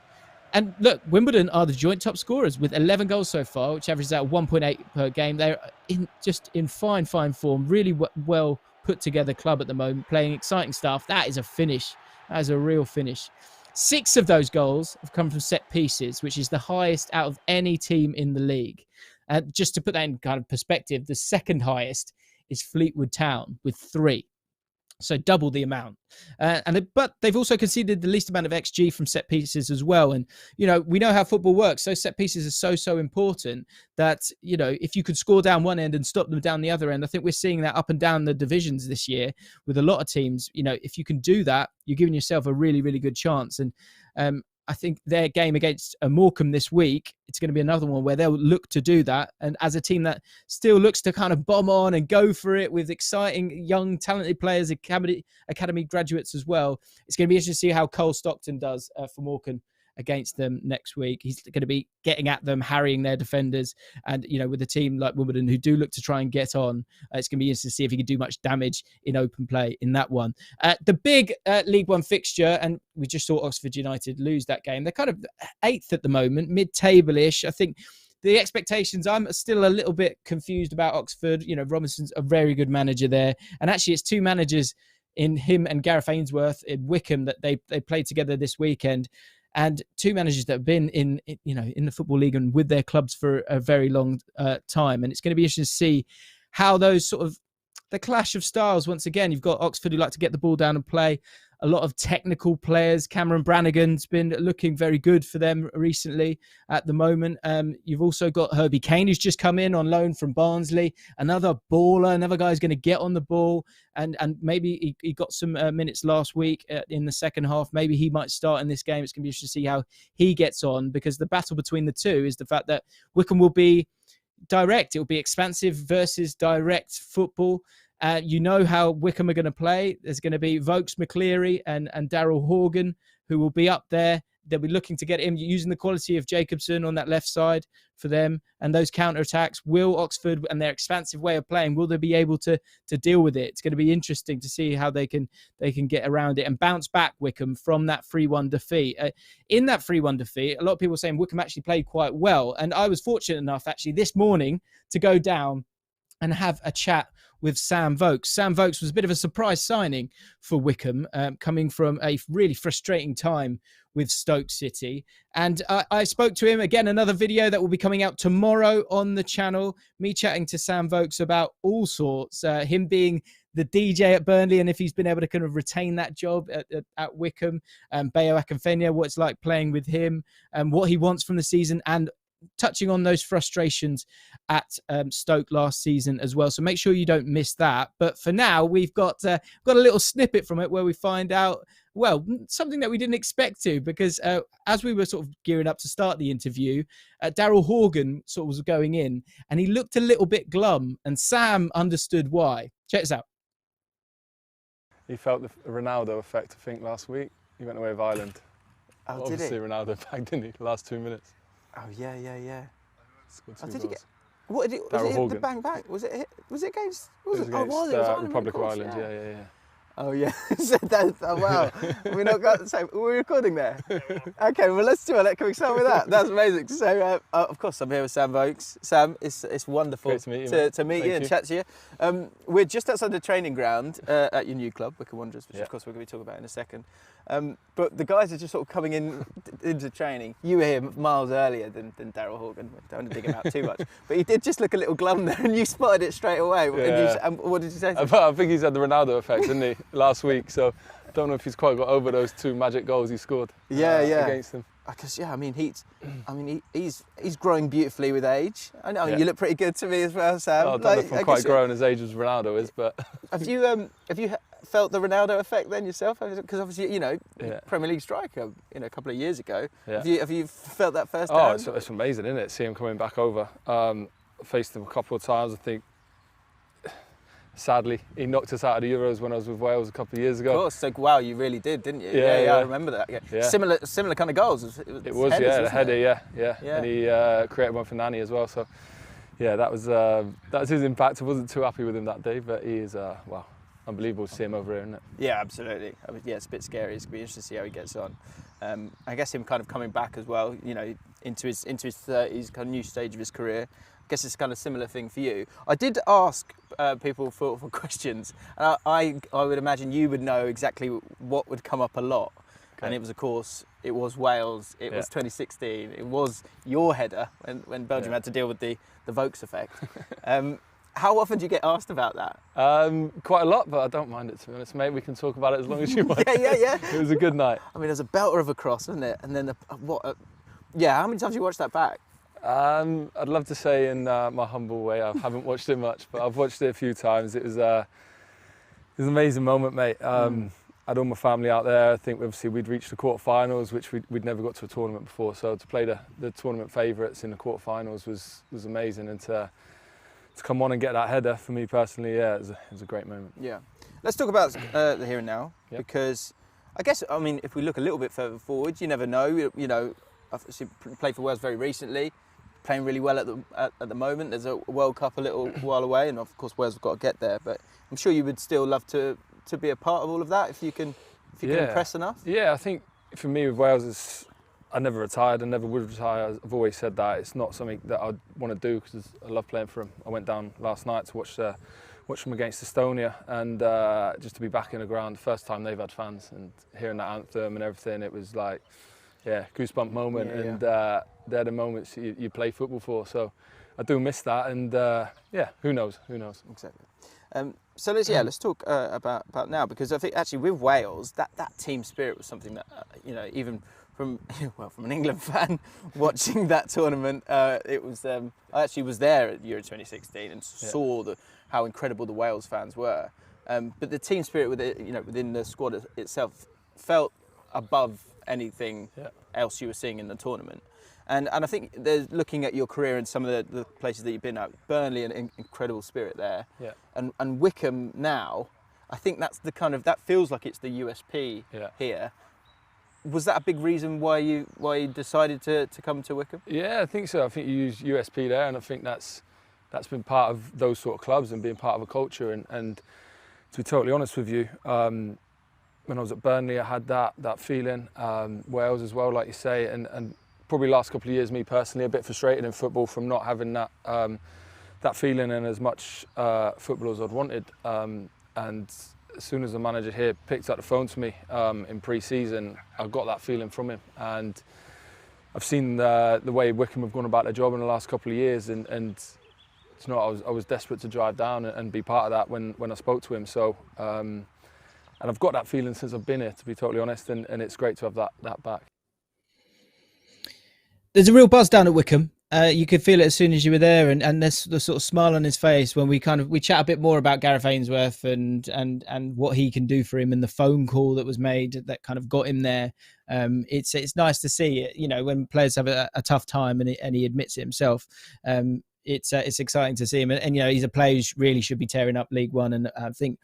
And look, Wimbledon are the joint top scorers with 11 goals so far, which averages out 1.8 per game. They're in fine form, really well put together club at the moment, playing exciting stuff. That is a finish. That is a real finish. 6 of those goals have come from set pieces, which is the highest out of any team in the league. Just to put that in kind of perspective, the 2nd highest is Fleetwood Town with 3. So double the amount. But they've also conceded the least amount of XG from set pieces as well. And, we know how football works. So set pieces are so important that, if you could score down one end and stop them down the other end, I think we're seeing that up and down the divisions this year with a lot of teams. If you can do that, you're giving yourself a really, really good chance. And I think their game against Morecambe this week, it's going to be another one where they'll look to do that. And as a team that still looks to kind of bomb on and go for it with exciting, young, talented players, academy graduates as well, it's going to be interesting to see how Cole Stockton does for Morecambe against them next week. He's going to be getting at them, harrying their defenders. And, with a team like Wimbledon who do look to try and get on, it's going to be interesting to see if he can do much damage in open play in that one. The big League One fixture, and we just saw Oxford United lose that game. They're kind of 8th at the moment, mid-table-ish. I think the expectations, I'm still a little bit confused about Oxford. Robinson's a very good manager there. And actually, it's 2 managers in him and Gareth Ainsworth in Wycombe that they played together this weekend. And two managers that have been in the Football League and with their clubs for a very long time. And it's going to be interesting to see how those sort of the clash of styles. Once again, you've got Oxford who like to get the ball down and play. A lot of technical players. Cameron Brannigan's been looking very good for them recently at the moment. You've also got Herbie Kane, who's just come in on loan from Barnsley. Another baller, another guy who's going to get on the ball. And maybe he got some minutes last week in the second half. Maybe he might start in this game. It's going to be interesting to see how he gets on, because the battle between the two is the fact that Wycombe will be direct. It will be expansive versus direct football. You know how Wycombe are going to play. There's going to be Vokes, McCleary and Daryl Horgan who will be up there. They'll be looking to get him using the quality of Jacobson on that left side for them. And those counter-attacks, will Oxford and their expansive way of playing, will they be able to deal with it? It's going to be interesting to see how they can get around it and bounce back Wycombe from that 3-1 defeat. In that 3-1 defeat, a lot of people are saying Wycombe actually played quite well. And I was fortunate enough actually this morning to go down and have a chat with Sam Vokes. Sam Vokes was a bit of a surprise signing for Wycombe, coming from a really frustrating time with Stoke City. And I spoke to him, again, another video that will be coming out tomorrow on the channel, me chatting to Sam Vokes about all sorts, him being the DJ at Burnley and if he's been able to kind of retain that job at Wycombe, Bayo Akinfenwa, what it's like playing with him, what he wants from the season, and touching on those frustrations at Stoke last season as well. So make sure you don't miss that. But for now, we've got a little snippet from it where we find out, well, something that we didn't expect to, because as we were sort of gearing up to start the interview, Daryl Horgan sort of was going in and he looked a little bit glum, and Sam understood why. Check this out. He felt the Ronaldo effect, I think, last week. He went away with Ireland. Oh, obviously, did he? Ronaldo back, didn't he? Last 2 minutes. Oh, yeah. Scored Oh, 2 did he goals. get? What did it? Was Daryl it the Horgan. bang bang? Was it against? It was against Ireland, Republic of course, Ireland. Yeah. Oh yeah. So wow. We're not got the same. We're recording there. Okay. Well, let's do it. Can we start with that? That's amazing. So of course I'm here with Sam Vokes. Sam, it's wonderful Great to meet you, to meet you and chat to you. We're just outside the training ground at your new club, Wycombe Wanderers, which of course we're going to be talking about in a second. But the guys are just sort of coming into training. You were here miles earlier than Daryl Horgan. Don't want to dig him out too much. But he did just look a little glum there, and you spotted it straight away. Yeah. And what did you say? I think he's had the Ronaldo effect, didn't he, last week? So don't know if he's quite got over those 2 magic goals he scored. Against them. Because he's growing beautifully with age. I know you look pretty good to me as well, Sam. I don't know if I'm quite grown as age as Ronaldo is, but have you felt the Ronaldo effect then yourself? Because obviously Premier League striker a couple of years ago. Yeah. Have you felt that firsthand? It's amazing, isn't it? See him coming back over. Faced him a couple of times. I think sadly he knocked us out of the Euros when I was with Wales a couple of years ago. Of course. So wow, you really did, didn't you? Yeah. I remember that. Yeah. Similar kind of goals. It was the header, yeah. And he created one for Nani as well. So yeah, that was his impact. I wasn't too happy with him that day, but he is unbelievable to see him over here, isn't it? Yeah, absolutely. It's a bit scary. It's going to be interesting to see how he gets on. I guess him kind of coming back as well, into his 30s, kind of new stage of his career. I guess it's kind of similar thing for you. I did ask people for questions, and I would imagine you would know exactly what would come up a lot. Okay. And it was, of course, it was Wales, it was 2016, it was your header when Belgium had to deal with the Vokes effect. How often do you get asked about that? Quite a lot, but I don't mind it, to be honest, mate. We can talk about it as long as you want. Yeah. It was a good night. I mean, there's a belter of a cross, wasn't it? And then how many times have you watched that back? I'd love to say in my humble way I haven't watched it much, but I've watched it a few times. It was an amazing moment, mate. I had all my family out there. I think obviously we'd reached the quarterfinals, which we'd never got to a tournament before. So to play the tournament favourites in the quarterfinals was amazing, and to come on and get that header for me personally, it was a great moment. Yeah. Let's talk about the here and now, because I guess, I mean, if we look a little bit further forward, you never know. I've obviously played for Wales very recently, playing really well at the moment. There's a World Cup a little while away, and of course Wales have got to get there. But I'm sure you would still love to be a part of all of that if you can impress enough. Yeah, I think for me with Wales, I never retired. I never would retire. I've always said that it's not something that I'd want to do because I love playing for them. I went down last night to watch watched them against Estonia, and just to be back in the ground, the first time they've had fans, and hearing that anthem and everything, it was like, yeah, goosebump moment. Yeah, and they're the moments you play football for. So I do miss that, and yeah, who knows? Exactly. So let's talk about now, because I think actually with Wales, that team spirit was something that even from an England fan watching that tournament, it was. I actually was there at Euro 2016 and saw how incredible the Wales fans were. But the team spirit within the squad itself felt above anything else you were seeing in the tournament. And I think there's, looking at your career and some of the places that you've been at, Burnley, an incredible spirit there. Yeah. And Wycombe now, I think that's that feels like it's the USP here. Was that a big reason why you decided to come to Wycombe? Yeah, I think so. I think you use USP there, and I think that's been part of those sort of clubs and being part of a culture. And to be totally honest with you, when I was at Burnley, I had that feeling. Wales as well, like you say, and probably last couple of years, me personally, a bit frustrated in football from not having that feeling and as much football as I'd wanted. And as soon as the manager here picked up the phone to me in pre-season, I got that feeling from him. And I've seen the way Wycombe have gone about their job in the last couple of years, and I was desperate to drive down and be part of that when I spoke to him. So, and I've got that feeling since I've been here, to be totally honest, and it's great to have that back. There's a real buzz down at Wycombe. You could feel it as soon as you were there, and there's the sort of smile on his face when we chat a bit more about Gareth Ainsworth and what he can do for him, and the phone call that was made that kind of got him there. It's nice to see it, when players have a tough time and he admits it himself. It's exciting to see him, and he's a player who really should be tearing up League One, and I think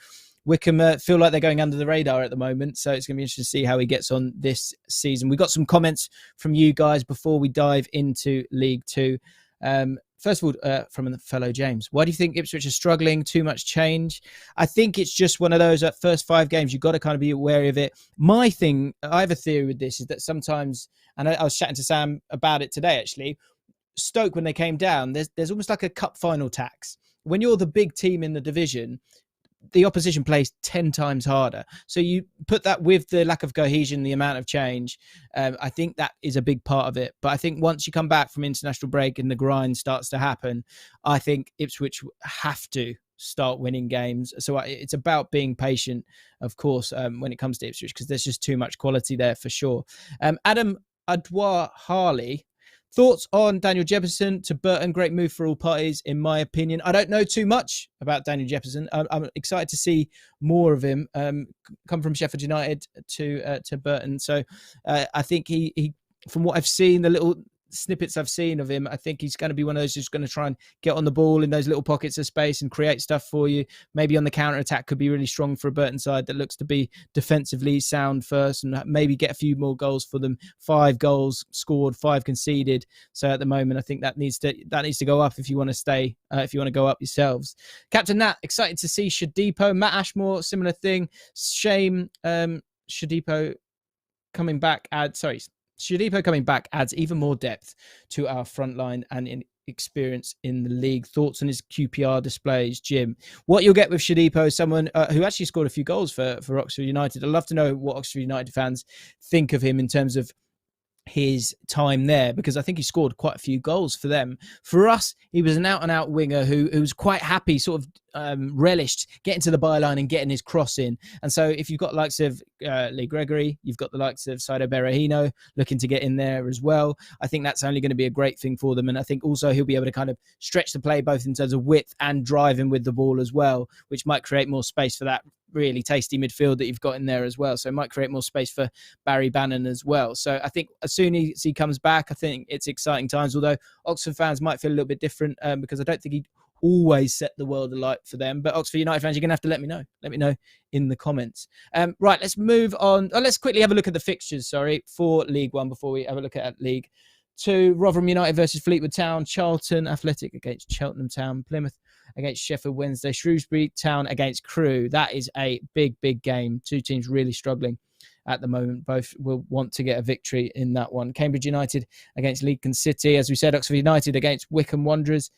Wycombe feel like they're going under the radar at the moment, so it's going to be interesting to see how he gets on this season. We got some comments from you guys before we dive into League Two. First of all, from a fellow James, why do you think Ipswich are struggling? Too much change? I think it's just one of those, at first 5 games, you've got to kind of be wary of it. I have a theory with this, is that sometimes, and I was chatting to Sam about it today actually, Stoke, when they came down, there's almost like a cup final tax. When you're the big team in the division, the opposition plays 10 times harder. So you put that with the lack of cohesion, the amount of change. I think that is a big part of it. But I think once you come back from international break and the grind starts to happen, I think Ipswich have to start winning games. So it's about being patient, of course, when it comes to Ipswich, because there's just too much quality there for sure. Adam Adwar Harley, thoughts on Daniel Jefferson to Burton? Great move for all parties, in my opinion. I don't know too much about Daniel Jefferson. I'm excited to see more of him come from Sheffield United to Burton. So I think he, from what I've seen, the little snippets I've seen of him, I think he's going to be one of those who's going to try and get on the ball in those little pockets of space and create stuff for you. Maybe on the counter attack could be really strong for a Burton side that looks to be defensively sound first, and maybe get a few more goals for them. 5 goals scored, 5 conceded. So at the moment, I think that needs to go up if you want to stay, if you want to go up yourselves. Captain Nat, excited to see Shadipo. Matt Ashmore, similar thing. Shame Shadipo coming back. Shadipo coming back adds even more depth to our front line and in experience in the league. Thoughts on his QPR displays, Jim? What you'll get with Shadipo is someone who actually scored a few goals for Oxford United. I'd love to know what Oxford United fans think of him in terms of his time there, because I think he scored quite a few goals for them. For us, he was an out-and-out winger who was quite happy, sort of relished getting to the byline and getting his cross in. And so if you've got the likes of Lee Gregory, you've got the likes of Saido Berahino looking to get in there as well, I think that's only going to be a great thing for them. And I think also he'll be able to kind of stretch the play both in terms of width and driving with the ball as well, which might create more space for that really tasty midfield that you've got in there as well. So it might create more space for Barry Bannon as well. So I think as soon as he comes back, I think it's exciting times, although Oxford fans might feel a little bit different because I don't think he'd always set the world alight for them. But Oxford United fans, you're going to have to let me know. Let me know in the comments. Right, let's move on. Let's quickly have a look at the fixtures, for League One before we have a look at League Two. Rotherham United versus Fleetwood Town, Charlton Athletic against Cheltenham Town, Plymouth against Sheffield Wednesday, Shrewsbury Town against Crewe. That is a big game. 2 teams really struggling at the moment. Both will want to get a victory in that one. Cambridge United against Lincoln City. As we said, Oxford United against Wycombe Wanderers.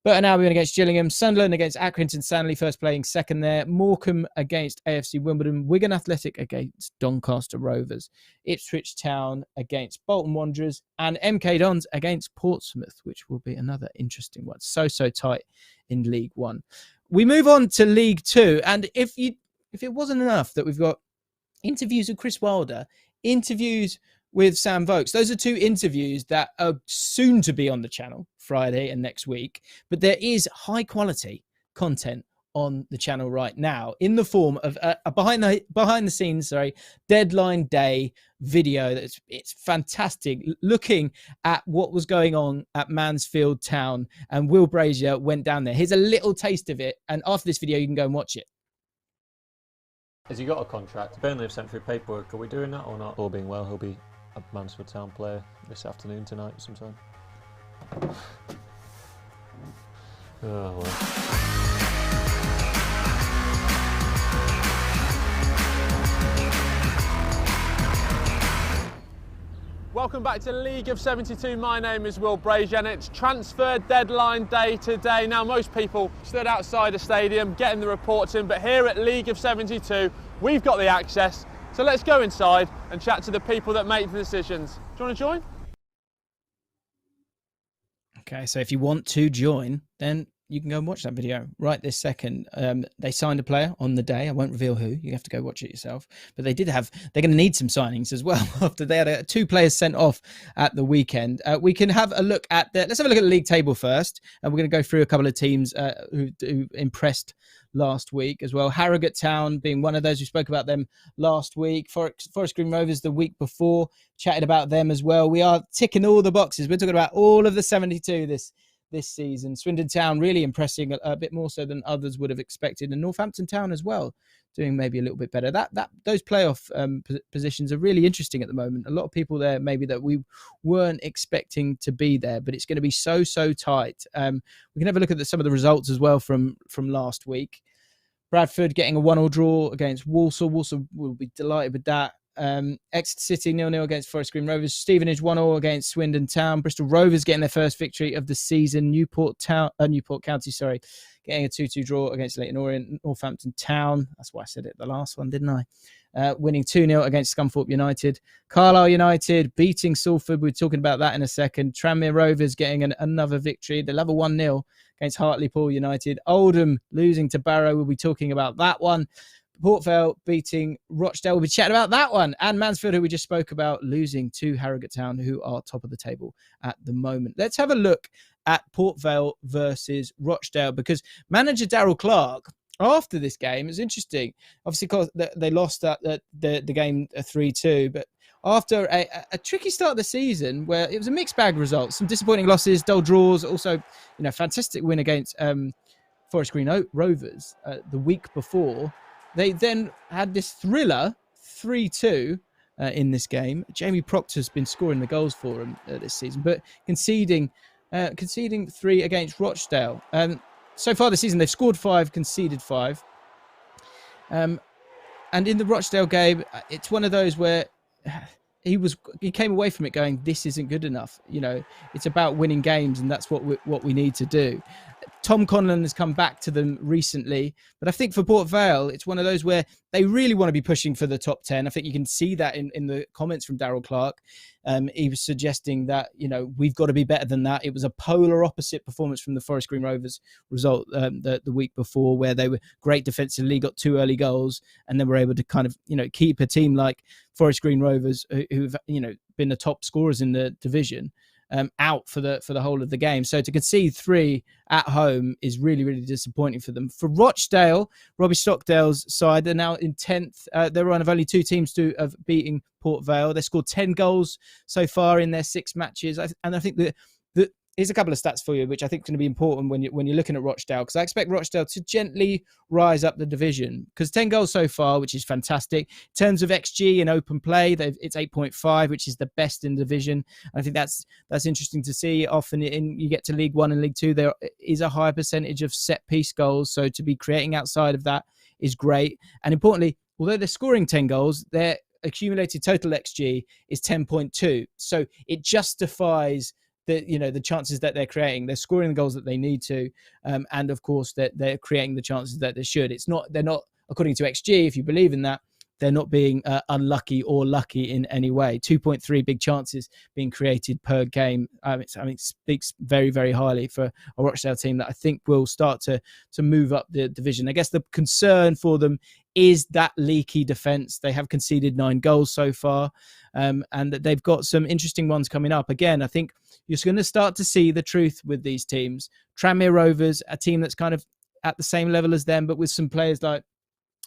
Burton Albion against Gillingham, Sunderland against Accrington Stanley, first playing second there, Morecambe against AFC Wimbledon, Wigan Athletic against Doncaster Rovers, Ipswich Town against Bolton Wanderers, and MK Dons against Portsmouth, which will be another interesting one. So tight in League One. We move on to League Two, and if it wasn't enough that we've got interviews with Chris Wilder, interviews with Sam Vokes. Those are two interviews that are soon to be on the channel, Friday and next week. But there is high quality content on the channel right now in the form of a behind the scenes, deadline day video. It's fantastic, looking at what was going on at Mansfield Town, and Will Brazier went down there. Here's a little taste of it, and after this video, you can go and watch it. Has he got a contract? Burnley have sent through paperwork. Are we doing that or not? All being well, he'll be a Mansfield Town player this afternoon, tonight, sometime. Oh, well. Welcome back to League of 72. My name is Will Brazier and it's transfer deadline day today. Now, most people stood outside the stadium getting the reports in, but here at League of 72, we've got the access. So let's go inside and chat to the people that make the decisions. Do you want to join? Okay, so if you want to join, then you can go and watch that video right this second. They signed a player on the day. I won't reveal who. You have to go watch it yourself. But they're going to need some signings as well after they had 2 players sent off at the weekend. We can have a look at let's have a look at the league table first. And we're going to go through a couple of teams who impressed last week as well. Harrogate Town being one of those. We spoke about them last week. Forest Green Rovers the week before, chatted about them as well. We are ticking all the boxes. We're talking about all of the 72 this season. Swindon Town really impressing a bit more so than others would have expected, and Northampton Town as well doing maybe a little bit better. Those playoff positions are really interesting at the moment. A lot of people there maybe that we weren't expecting to be there, but it's going to be so tight. We can have a look at some of the results as well from last week. Bradford getting a 1-1 draw against Walsall. Walsall will be delighted with that. Exeter City 0-0 against Forest Green Rovers. Stevenage 1-0 against Swindon Town. Bristol Rovers getting their first victory of the season. Newport County, getting a 2-2 draw against Leyton Orient. Northampton Town, that's why I said it the last one, didn't I? Winning 2-0 against Scunthorpe United. Carlisle United beating Salford. We're talking about that in a second. Tranmere Rovers getting another victory. They'll have a 1-0 against Hartlepool United. Oldham losing to Barrow. We'll be talking about that one. Port Vale beating Rochdale. We'll be chatting about that one. And Mansfield, who we just spoke about, losing to Harrogate Town, who are top of the table at the moment. Let's have a look at Port Vale versus Rochdale, because manager Darryl Clark, after this game, it's interesting. Obviously, because they lost the game 3-2, but after a tricky start of the season where it was a mixed bag of results, some disappointing losses, dull draws, also fantastic win against Forest Green Rovers the week before. They then had this thriller 3-2 in this game. Jamie Proctor's been scoring the goals for them this season, but conceding 3 against Rochdale. So far this season, they've scored 5, conceded 5. And in the Rochdale game, it's one of those where he came away from it going, this isn't good enough. It's about winning games, and that's what we need to do. Tom Conlon has come back to them recently, but I think for Port Vale, it's one of those where they really want to be pushing for the top 10. I think you can see that in the comments from Darryl Clark. He was suggesting that, we've got to be better than that. It was a polar opposite performance from the Forest Green Rovers result the week before, where they were great defensively, got 2 early goals, and then were able to kind of, keep a team like Forest Green Rovers, who've, been the top scorers in the division, out for the whole of the game. So to concede 3 at home is really, really disappointing for them. For Rochdale, Robbie Stockdale's side, they're now in 10th. They're one of only 2 teams to have beating Port Vale. They scored 10 goals so far in their 6 matches. And I think that here's a couple of stats for you, which I think is going to be important when you're looking at Rochdale, because I expect Rochdale to gently rise up the division, because 10 goals so far, which is fantastic. In terms of XG in open play, it's 8.5, which is the best in the division. I think that's interesting to see. Often you get to League One and League Two, there is a high percentage of set piece goals, so to be creating outside of that is great. And importantly, although they're scoring 10 goals, their accumulated total XG is 10.2, so it justifies the chances that they're creating. They're scoring the goals that they need to, and of course that they're creating the chances that they should. They're not according to XG, if you believe in that, they're not being unlucky or lucky in any way. 2.3 big chances being created per game. It speaks very, very highly for a Rochdale team that I think will start to move up the division. I guess the concern for them is that leaky defence. They have conceded 9 goals so far, and that they've got some interesting ones coming up. Again, I think you're going to start to see the truth with these teams. Tranmere Rovers, a team that's kind of at the same level as them, but with some players like,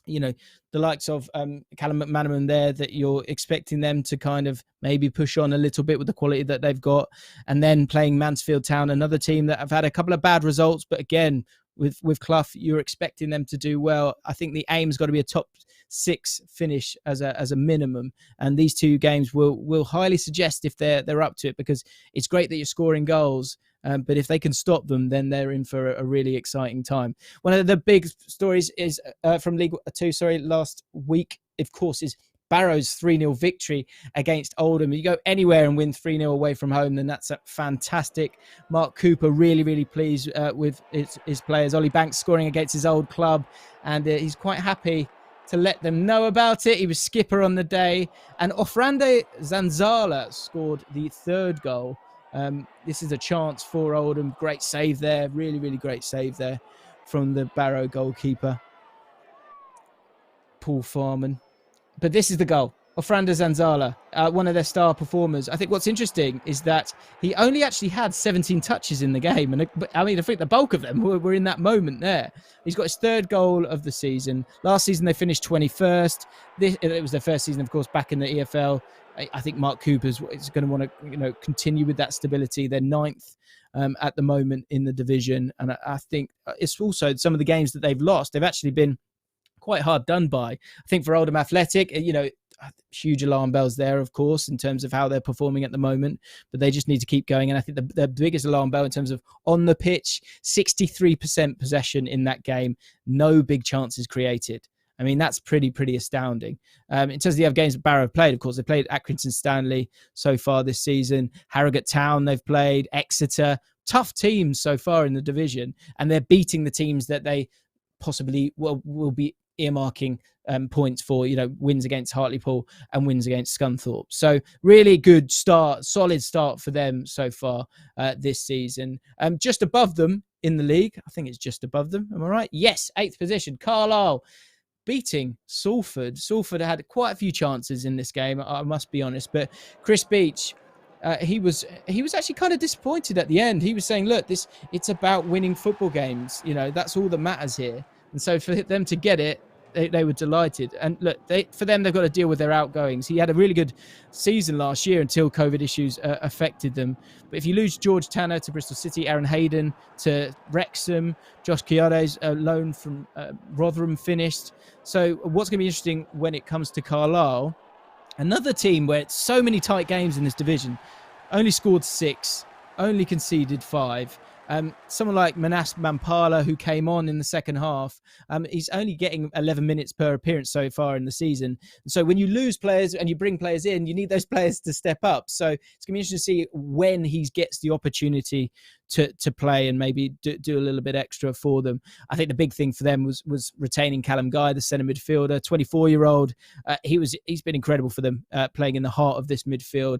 the likes of Callum McManaman there, that you're expecting them to kind of maybe push on a little bit with the quality that they've got. And then playing Mansfield Town, another team that have had a couple of bad results, but again, with Clough, you're expecting them to do well. I think the aim's got to be a top 6 finish as a minimum, and these 2 games will highly suggest if they're up to it, because it's great that you're scoring goals, but if they can stop them, then they're in for a really exciting time. One of the big stories is from League 2, last week, of course, is Barrow's 3-0 victory against Oldham. You go anywhere and win 3-0 away from home, then that's fantastic. Mark Cooper really, really pleased with his players. Ollie Banks scoring against his old club, and he's quite happy to let them know about it. He was skipper on the day. And Ofrande Zanzala scored the 3rd goal. This is a chance for Oldham. Great save there. Really, really great save there from the Barrow goalkeeper, Paul Farman. But this is the goal. Ofrande Zanzala, one of their star performers. I think what's interesting is that he only actually had 17 touches in the game. And I think the bulk of them were in that moment there. He's got his 3rd goal of the season. Last season, they finished 21st. It was their first season, of course, back in the EFL. I think Mark Cooper's is going to want to continue with that stability. They're 9th at the moment in the division. And I think it's also some of the games that they've lost, they've actually been quite hard done by. I think for Oldham Athletic, huge alarm bells there, of course, in terms of how they're performing at the moment, but they just need to keep going. And I think the biggest alarm bell in terms of on the pitch, 63% possession in that game, no big chances created. I mean, that's pretty astounding. In terms of the other games that Barrow have played, of course, they played Accrington Stanley so far this season. Harrogate Town they've played, Exeter. Tough teams so far in the division, and they're beating the teams that they possibly will be earmarking points for, wins against Hartlepool and wins against Scunthorpe. So really good start, solid start for them so far this season. Just above them in the league, I think it's just above them. Am I right? Yes, 8th position. Carlisle beating Salford. Salford had quite a few chances in this game, I must be honest, but Chris Beach, he was actually kind of disappointed at the end. He was saying, look, it's about winning football games. That's all that matters here. And so for them to get it, they were delighted. And look, for them, they've got to deal with their outgoings. He had a really good season last year until COVID issues affected them. But if you lose George Tanner to Bristol City, Aaron Hayden to Wrexham, Josh Kiode's loan from Rotherham finished. So what's going to be interesting when it comes to Carlisle, another team where it's so many tight games in this division, only scored 6, only conceded 5. Someone like Manas Mampala, who came on in the second half, he's only getting 11 minutes per appearance so far in the season. So when you lose players and you bring players in, you need those players to step up. So it's going to be interesting to see when he gets the opportunity to play and maybe do a little bit extra for them. I think the big thing for them was retaining Callum Guy, the centre midfielder, 24-year-old. He's been incredible for them, playing in the heart of this midfield.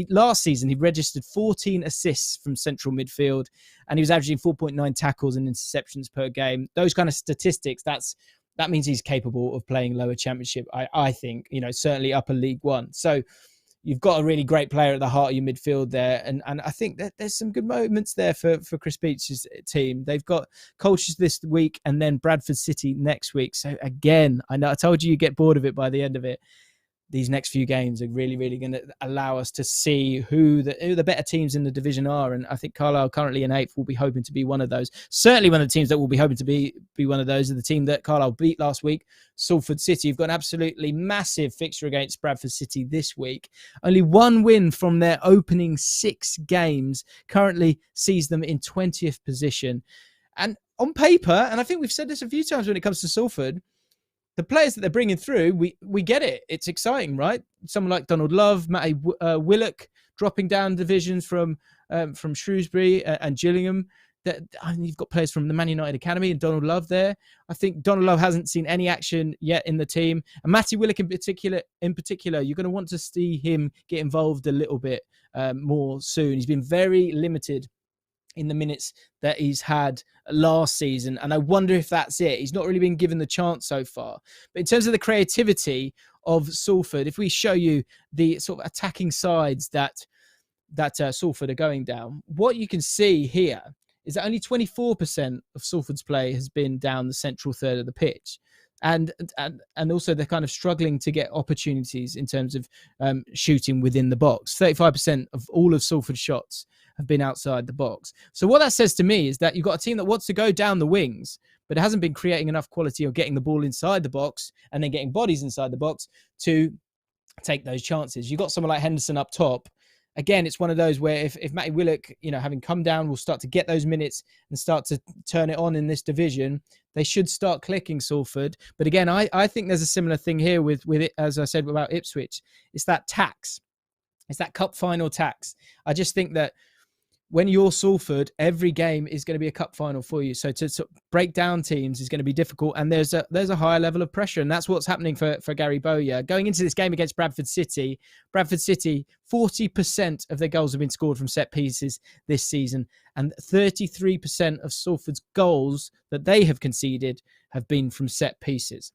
Last season, he registered 14 assists from central midfield, and he was averaging 4.9 tackles and interceptions per game. Those kind of statistics, that means he's capable of playing lower championship, I think, certainly upper League One. So you've got a really great player at the heart of your midfield there. And I think that there's some good moments there for Chris Beach's team. They've got Colchester this week and then Bradford City next week. So again, I know I told you get bored of it by the end of it. These next few games are really, really going to allow us to see who the better teams in the division are. And I think Carlisle, currently in 8th, will be hoping to be one of those. Certainly one of the teams that will be hoping to be one of those are the team that Carlisle beat last week, Salford City. You've got an absolutely massive fixture against Bradford City this week. Only one win from their opening 6 games currently sees them in 20th position. And on paper, and I think we've said this a few times when it comes to Salford, the players that they're bringing through, we get it. It's exciting, right? Someone like Donald Love, Matty Willock, dropping down divisions from from Shrewsbury and Gillingham. You've got players from the Man United Academy and Donald Love there. I think Donald Love hasn't seen any action yet in the team. And Matty Willock in particular, you're going to want to see him get involved a little bit more soon. He's been very limited in the minutes that he's had last season. And I wonder if that's it. He's not really been given the chance so far. But in terms of the creativity of Salford, if we show you the sort of attacking sides that Salford are going down, what you can see here is that only 24% of Salford's play has been down the central third of the pitch. And also they're kind of struggling to get opportunities in terms of shooting within the box. 35% of all of Salford's shots have been outside the box. So what that says to me is that you've got a team that wants to go down the wings, but it hasn't been creating enough quality or getting the ball inside the box and then getting bodies inside the box to take those chances. You've got someone like Henderson up top. Again, it's one of those where if Matty Willock, having come down, will start to get those minutes and start to turn it on in this division, they should start clicking Salford. But again, I think there's a similar thing here with it, as I said about Ipswich. It's that tax. It's that cup final tax. I just think that when you're Salford, every game is going to be a cup final for you. So to sort of break down teams is going to be difficult. And there's a higher level of pressure. And that's what's happening for Gary Bowyer. Going into this game against Bradford City, 40% of their goals have been scored from set pieces this season. And 33% of Salford's goals that they have conceded have been from set pieces.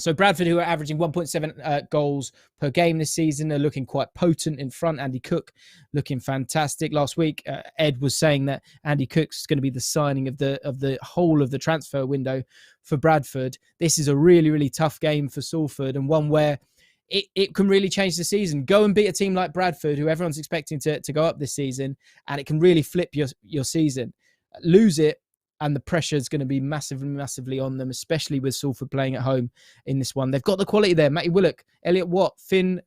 So Bradford, who are averaging 1.7 goals per game this season, are looking quite potent in front. Andy Cook looking fantastic. Last week, Ed was saying that Andy Cook's going to be the signing of the whole of the transfer window for Bradford. This is a really, really tough game for Salford, and one where it can really change the season. Go and beat a team like Bradford, who everyone's expecting to go up this season, and it can really flip your season. Lose it, and the pressure is going to be massively on them, especially with Salford playing at home in this one. They've got the quality there. Matty Willock, Elliot Watt, Finn,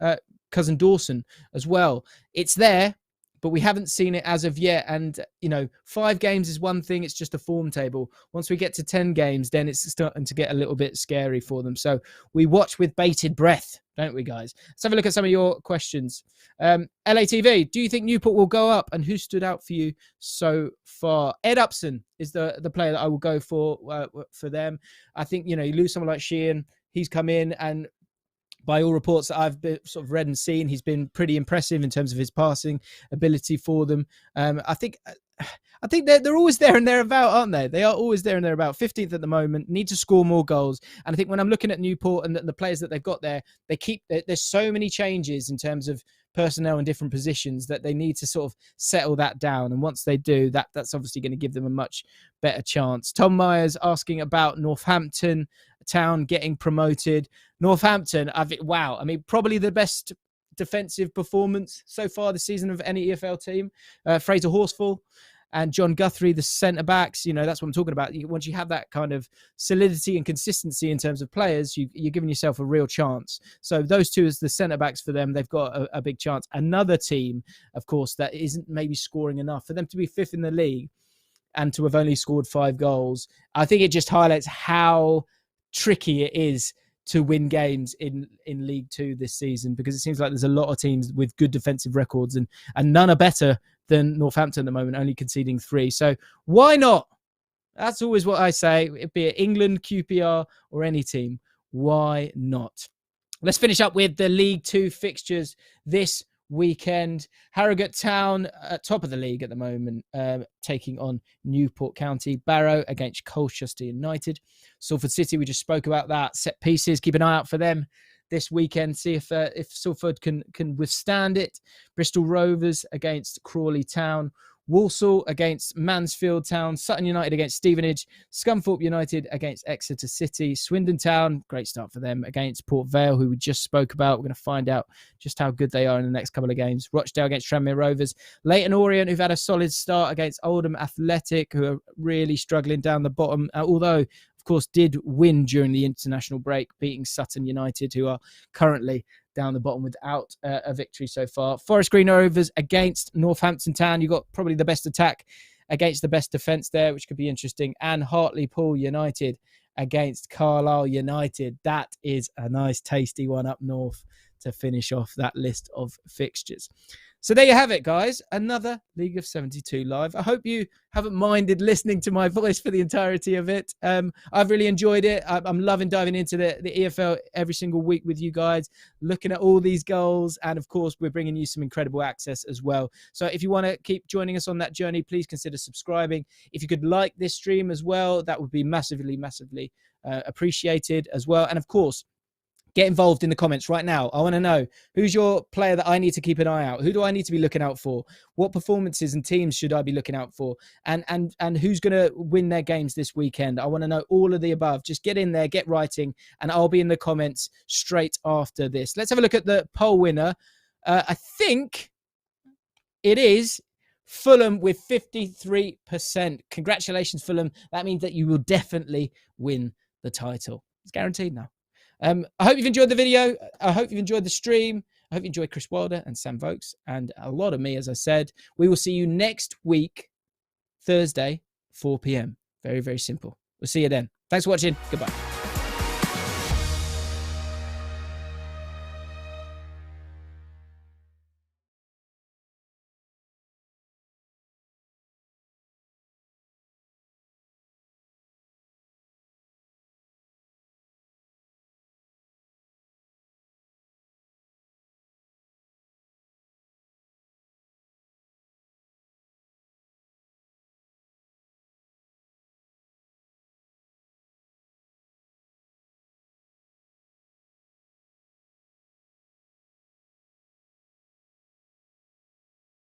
Cousin Dawson as well. It's there, but we haven't seen it as of yet. And, 5 games is one thing. It's just a form table. Once we get to 10 games, then it's starting to get a little bit scary for them. So we watch with bated breath, don't we, guys? Let's have a look at some of your questions. LATV, do you think Newport will go up? And who stood out for you so far? Ed Upson is the player that I will go for them. I think, you lose someone like Sheehan. He's come in, and by all reports that I've been sort of read and seen, he's been pretty impressive in terms of his passing ability for them. I think they're always there and thereabout, aren't they? They are always there and thereabout. 15th at the moment, need to score more goals. And I think when I'm looking at Newport and the players that they've got there, there's so many changes in terms of personnel in different positions that they need to sort of settle that down. And once they do, that's obviously going to give them a much better chance. Tom Myers asking about Northampton Town getting promoted. Northampton, probably the best defensive performance so far this season of any EFL team. Fraser Horsfall and John Guthrie, the centre-backs, that's what I'm talking about. Once you have that kind of solidity and consistency in terms of players, you're giving yourself a real chance. So those two as the centre-backs for them, they've got a big chance. Another team, of course, that isn't maybe scoring enough. For them to be 5th in the league and to have only scored 5 goals, I think it just highlights how tricky it is to win games in League 2 this season, because it seems like there's a lot of teams with good defensive records and none are better than Northampton at the moment, only conceding 3. So why not? That's always what I say, be it England, QPR or any team. Why not? Let's finish up with the League 2 fixtures this weekend. Harrogate Town at top of the league at the moment, taking on Newport County. Barrow against Colchester United. Salford City, we just spoke about that. Set pieces, keep an eye out for them this weekend. See if Salford can withstand it. Bristol Rovers against Crawley Town. Walsall against Mansfield Town, Sutton United against Stevenage, Scunthorpe United against Exeter City, Swindon Town, great start for them, against Port Vale, who we just spoke about. We're going to find out just how good they are in the next couple of games. Rochdale against Tranmere Rovers, Leyton Orient, who've had a solid start against Oldham Athletic, who are really struggling down the bottom, although, of course, did win during the international break, beating Sutton United, who are currently down the bottom without a victory so far. Forest Green Rovers against Northampton Town. You've got probably the best attack against the best defence there, which could be interesting. And Hartlepool United against Carlisle United. That is a nice, tasty one up north to finish off that list of fixtures. So there you have it, guys. Another League of 72 live. I hope you haven't minded listening to my voice for the entirety of it. I've really enjoyed it. I'm loving diving into the EFL every single week with you guys, looking at all these goals. And of course, we're bringing you some incredible access as well. So if you want to keep joining us on that journey, please consider subscribing. If you could like this stream as well, that would be massively, massively appreciated as well. And of course, get involved in the comments right now. I want to know, who's your player that I need to keep an eye out? Who do I need to be looking out for? What performances and teams should I be looking out for? And who's going to win their games this weekend? I want to know all of the above. Just get in there, get writing, and I'll be in the comments straight after this. Let's have a look at the poll winner. I think it is Fulham with 53%. Congratulations, Fulham. That means that you will definitely win the title. It's guaranteed now. I hope you've enjoyed the video. I hope you've enjoyed the stream. I hope you enjoyed Chris Wilder and Sam Vokes and a lot of me, as I said. We will see you next week, Thursday, 4 p.m. Very, very simple. We'll see you then. Thanks for watching. Goodbye.